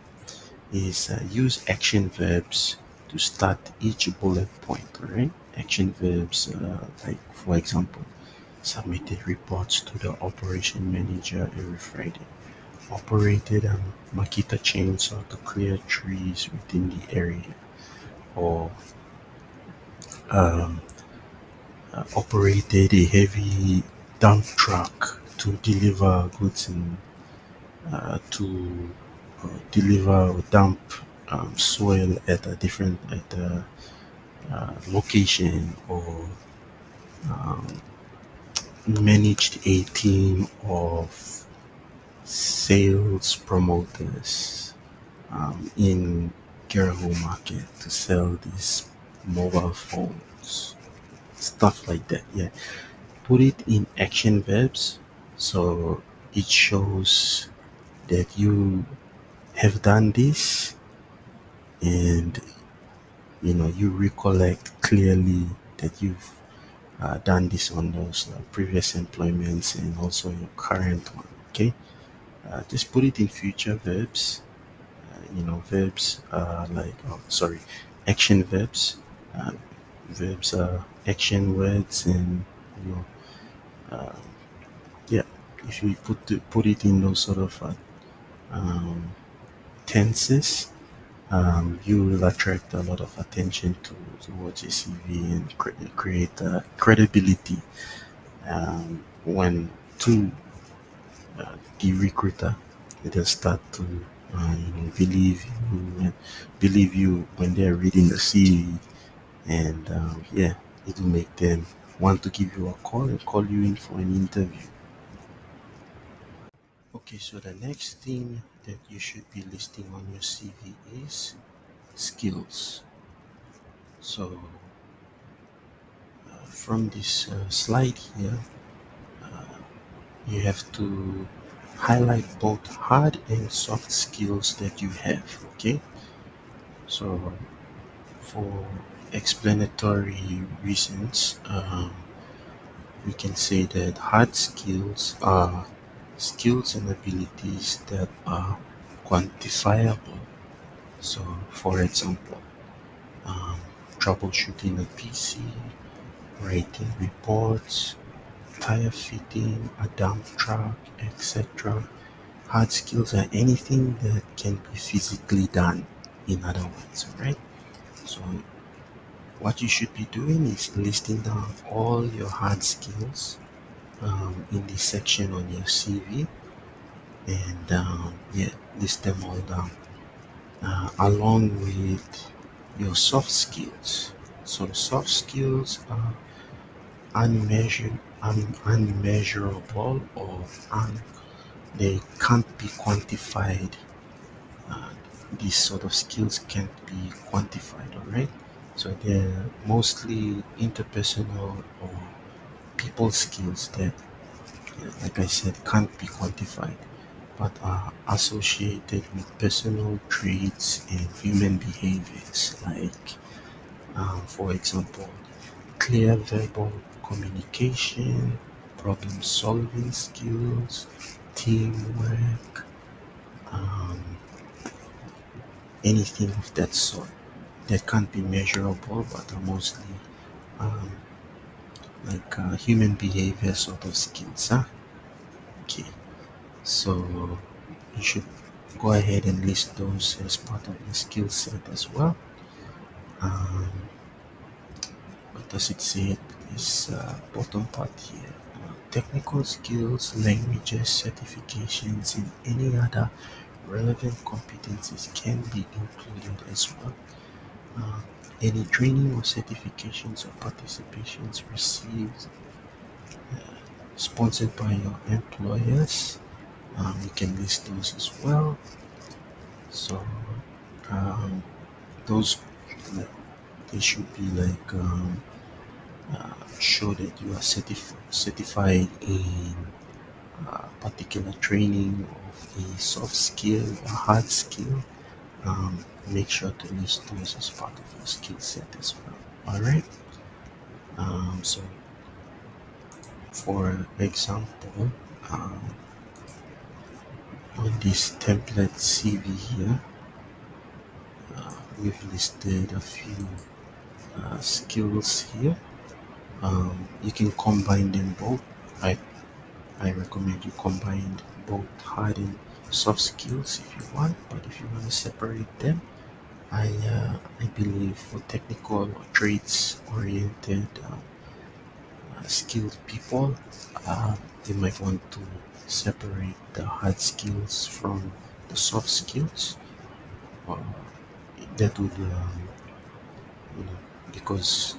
is use action verbs to start each bullet point, all right? Action verbs, like for example, submitted reports to the operation manager every Friday. Operated a Makita chainsaw to clear trees within the area. Or um, operated a heavy dump truck to deliver goods and to deliver or dump soil at a different at a location. Or um, managed a team of sales promoters in Garahu market to sell these mobile phones, stuff like that. Yeah, put it in action verbs so it shows that you have done this, and you recollect clearly that you've done this on those previous employments and also your current one. Okay, just put it in future verbs. Verbs like, oh, sorry, action verbs. Uh, Verbs are action words, and you know, uh, yeah. If you put it in those sort of um, tenses, you will attract a lot of attention towards your CV and create credibility when to the recruiter. They'll start to believe you when they're reading the CV, and yeah, it will make them want to give you a call and call you in for an interview. Okay, so the next thing that you should be listing on your CV is skills. So from this slide here, you have to highlight both hard and soft skills that you have. Okay, so for explanatory reasons, we can say that hard skills are skills and abilities that are quantifiable. So, for example, um, troubleshooting a PC, writing reports, tire fitting, a dump truck, etc. Hard skills are anything that can be physically done, in other words, right? So, what you should be doing is listing down all your hard skills in this section on your CV, and yeah, list them all down along with your soft skills. So, soft skills are unmeasurable, or they can't be quantified. Uh, these sort of skills can't be quantified, all right? So they're mostly interpersonal or people skills that, like I said, can't be quantified, but are associated with personal traits and human behaviors, like, for example, clear verbal communication, problem solving skills, teamwork, um, anything of that sort that can't be measurable but are mostly um, like human behavior sort of skills. Huh? Okay, so you should go ahead and list those as part of your skill set as well. Um, what does it say at this bottom part here? Technical skills, languages, certifications, and any other relevant competencies can be included as well. Uh, any training or certifications or participations received, sponsored by your employers, you can list those as well. So um, those like, they should be like show that you are certified in particular training of a soft skill or hard skill. Make sure to list those as part of your skill set as well. All right. So for example, um, on this template CV here, we've listed a few skills here. You can combine them both. I, I recommend you combine both hard and soft skills if you want, but if you want to separate them, I believe for technical or trades oriented skilled people, they might want to separate the hard skills from the soft skills. Uh, that would, because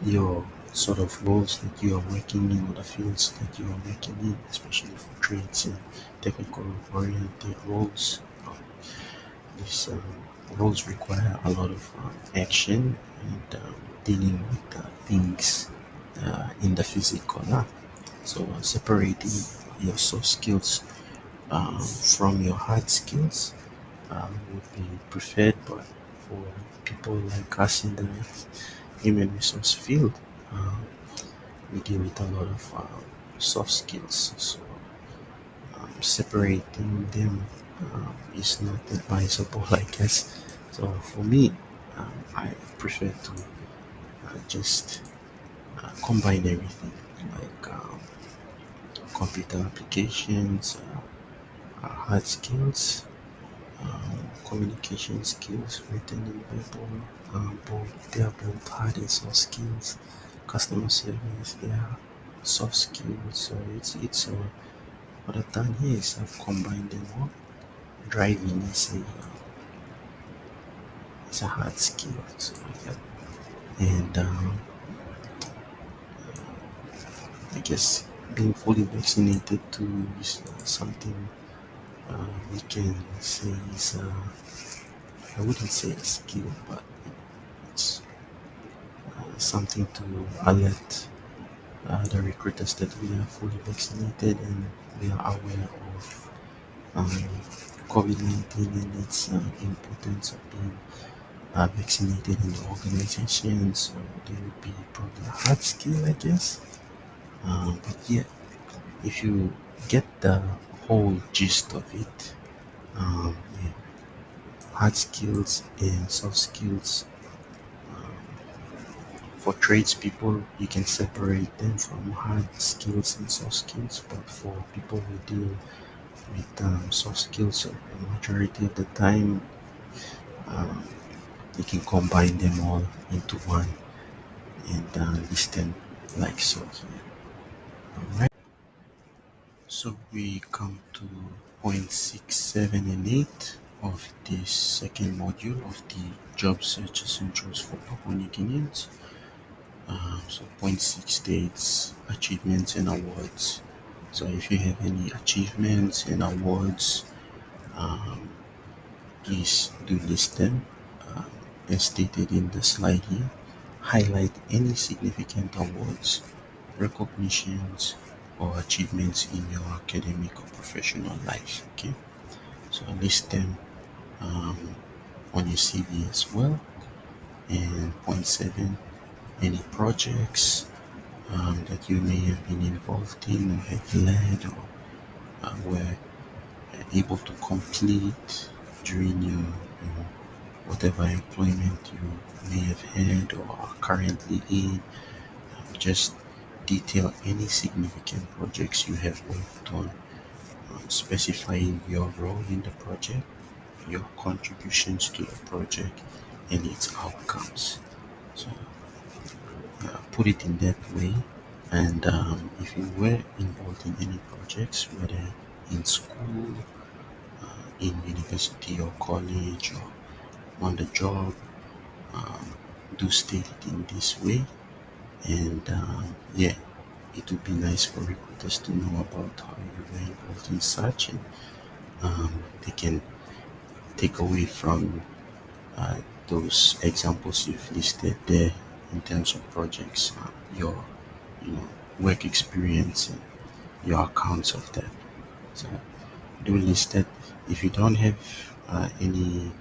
your sort of roles that you are working in, or the fields that you are working in, especially for trades and technical oriented roles, these roles require a lot of action and dealing with things in the physical. So separating your soft skills from your hard skills would be preferred, but for people like us in the human resource field, uh, we deal with a lot of soft skills. So separating them is not advisable, I guess. So for me, I prefer to just combine everything, like computer applications, hard skills, Communication skills, written and verbal, they are both hard and soft skills. Customer service, they are soft skills. So what I've done here is I've combined them all. Driving is a hard skill. So yeah. And I guess being fully vaccinated too is something we can say is I wouldn't say a skill, but it's something to alert the recruiters that we are fully vaccinated and we are aware of um, COVID-19 and its importance of being vaccinated in the organization. So there would be probably a hard skill, I guess. But yeah, if you get the whole gist of it, yeah, hard skills and soft skills. For tradespeople, you can separate them from hard skills and soft skills, but for people who deal with soft skills, so the majority of the time, um, you can combine them all into one and list them like so here. All right. So we come to point 6, 7, and 8 of the second module of the job search essentials for Papua New Guineans. So point 6 states achievements and awards. So if you have any achievements and awards, um, please do list them um, as stated in the slide here. Highlight any significant awards, recognitions, or achievements in your academic or professional life. Okay, so list them um, on your CV as well. And point 7, any projects that you may have been involved in or have led or were able to complete during your whatever employment you may have had or are currently in. Just detail any significant projects you have worked on, specifying your role in the project, your contributions to the project, and its outcomes. So put it in that way. And if you were involved in any projects, whether in school, in university or college, or on the job, um, do state it in this way. And yeah, it would be nice for recruiters to know about how you were involved in such, and they can take away from uh, those examples you've listed there in terms of projects, your work experience and your accounts of that. So do list that. If you don't have any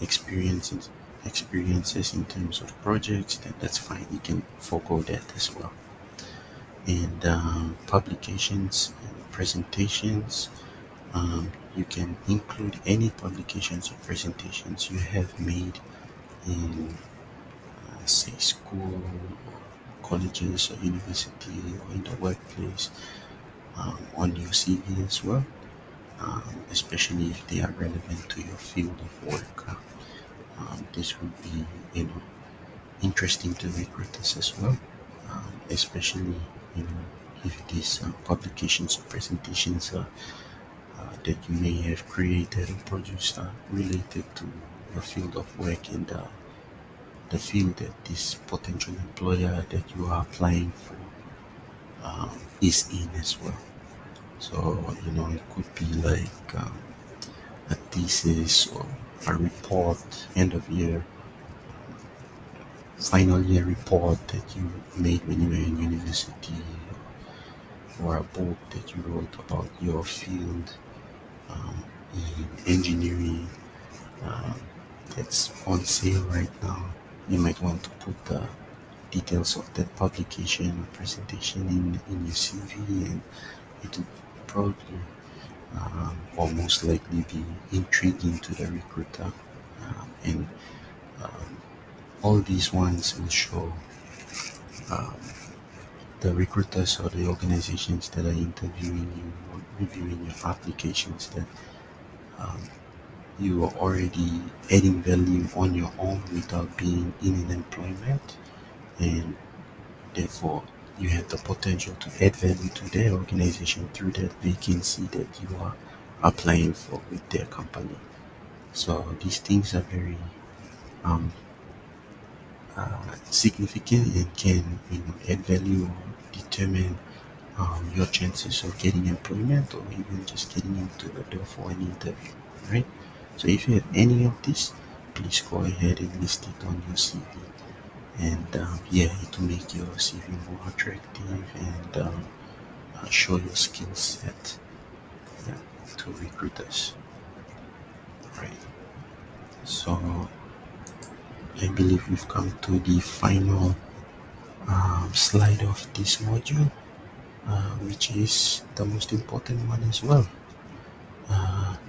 experiences experiences in terms of projects, then that's fine. You can forego that as well. And publications and presentations, you can include any publications or presentations you have made in say school or colleges or university or in the workplace, on your CV as well, especially if they are relevant to your field of work. This would be, interesting to recruiters as well, especially if these publications or presentations that you may have created or produced are related to your field of work and the field that this potential employer that you are applying for is in as well. So it could be like a thesis or a report, end of year, final year report that you made when you were in university, or a book that you wrote about your field um, in engineering um, that's on sale right now. You might want to put the details of that publication or presentation in your CV, and it will probably or most likely be intriguing to the recruiter. And um, all these ones will show um, the recruiters or the organizations that are interviewing you or reviewing your applications that um, you are already adding value on your own without being in an employment, and therefore you have the potential to add value to their organization through that vacancy that you are applying for with their company. So these things are very um, significant and can, add value or determine your chances of getting employment or even just getting into the door for an interview, right? So if you have any of this, please go ahead and list it on your CV. And yeah, it will make your CV more attractive and show your skill set, yeah, to recruiters, right? So I believe we've come to the final slide of this module, which is the most important one as well.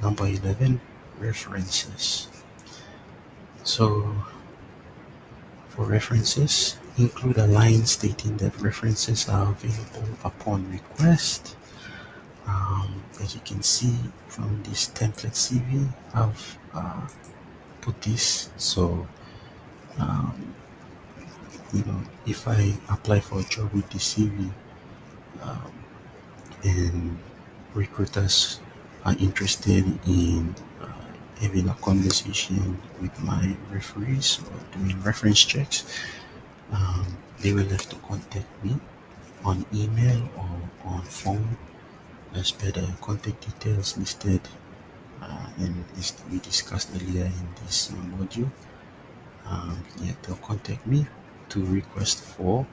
Number 11, references. So for references, include a line stating that references are available upon request. As you can see from this template CV, I've put this. So um, if I apply for a job with the CV, um, and recruiters are interested in having a conversation with my referees or doing reference checks, they will have to contact me on email or on phone as per the contact details listed and we discussed earlier in this module. Yeah, they'll contact me to request for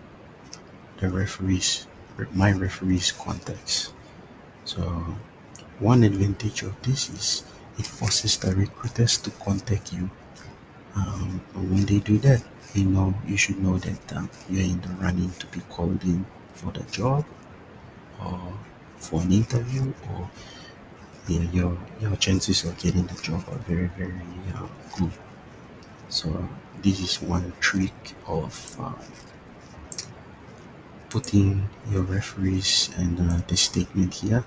the referees, my referees contacts. So one advantage of this is it forces the recruiters to contact you. And when they do that, you should know that you're in the running to be called in for the job or for an interview, or yeah, your chances of getting the job are very very good. So this is one trick of putting your referees and the statement here.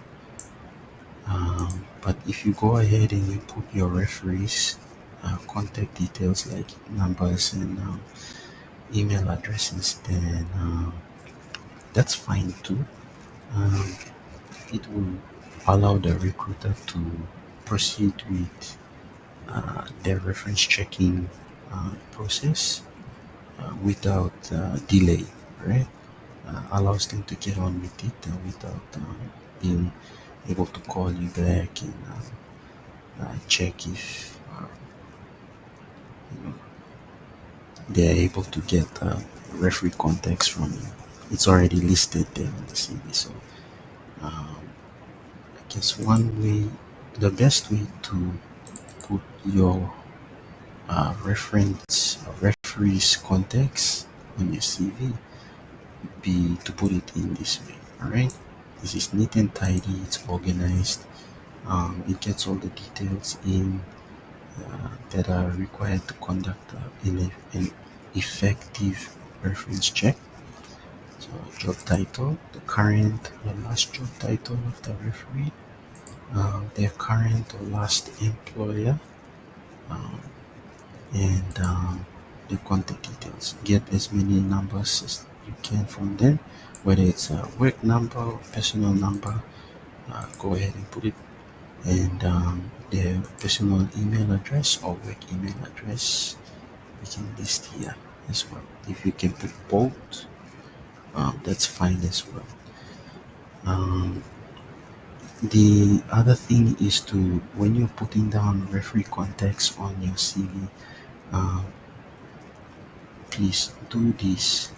But if you go ahead and you put your referees contact details like numbers and email addresses, then that's fine too. Um, it will allow the recruiter to proceed with their reference checking process without delay, right? Allows them to get on with it without being able to call you back and check if you know, they are able to get referee contacts from you. It's already listed there on the CV. So um, I guess one way, the best way to put your referees contacts on your CV be to put it in this way. All right, this is neat and tidy. It's organized. It gets all the details in that are required to conduct an effective reference check. So job title, the current or last job title of the referee, their current or last employer, um, and the contact details. Get as many numbers as you can from them, whether it's a work number or personal number. Go ahead and put it, and their personal email address or work email address. We can list here as well. If you can put both, that's fine as well. Um, the other thing is to, when you're putting down referee contacts on your CV, um, please do this.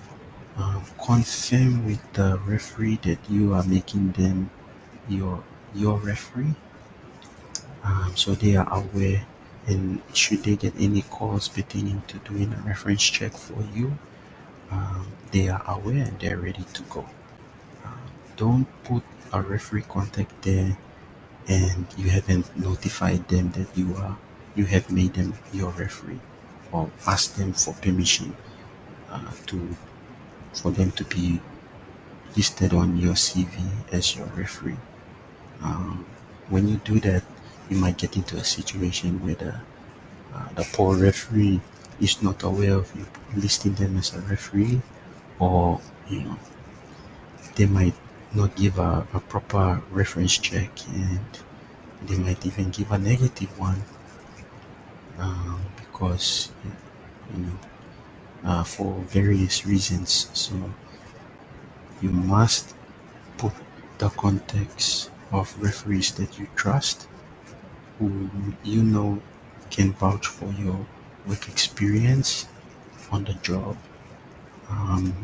Confirm with the referee that you are making them your your referee, so they are aware. And should they get any calls pertaining to doing a reference check for you, they are aware and they're ready to go. Don't put a referee contact there and you haven't notified them that you have made them your referee, or asked them for permission to for them to be listed on your CV as your referee. Um, when you do that, you might get into a situation where the poor referee is not aware of you listing them as a referee, or you know they might not give a proper reference check, and they might even give a negative one, because you know for various reasons. So you must put the context of referees that you trust, who you know can vouch for your work experience on the job. And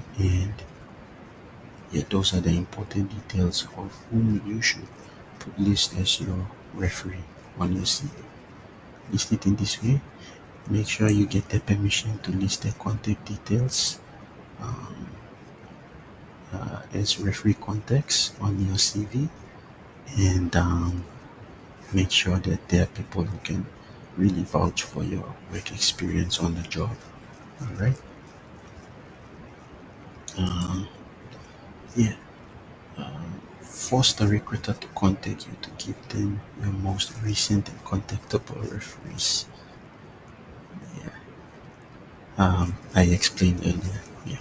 yeah, those are the important details of whom you should put list as your referee on your CV. List it in this way. Make sure you get the permission to list their contact details um, as referee contacts on your CV, and make sure that there are people who can really vouch for your work experience on the job. All right. Um, yeah. Force the recruiter to contact you to give them your most recent and contactable referees. Yeah. I explained earlier. Yeah.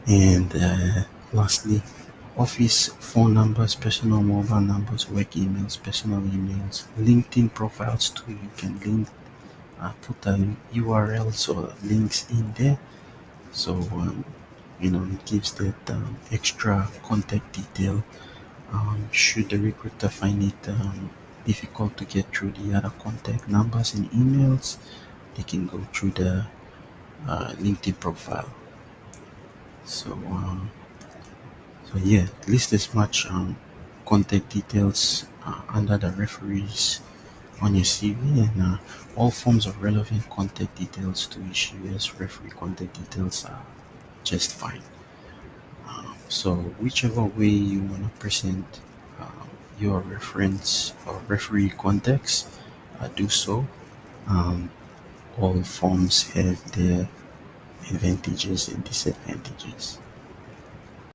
And lastly, office phone numbers, personal mobile numbers, work emails, personal emails, LinkedIn profiles too. You can put URLs or links in there. So, it gives that extra contact detail. Should the recruiter find it difficult to get through the other contact numbers and emails, they can go through the LinkedIn profile. So, yeah, list as much contact details under the referees on your CV, and all forms of relevant contact details to issue as referee contact details are just fine. So, whichever way you want to present your reference or referee contacts, do so. Um, all forms have their advantages and disadvantages.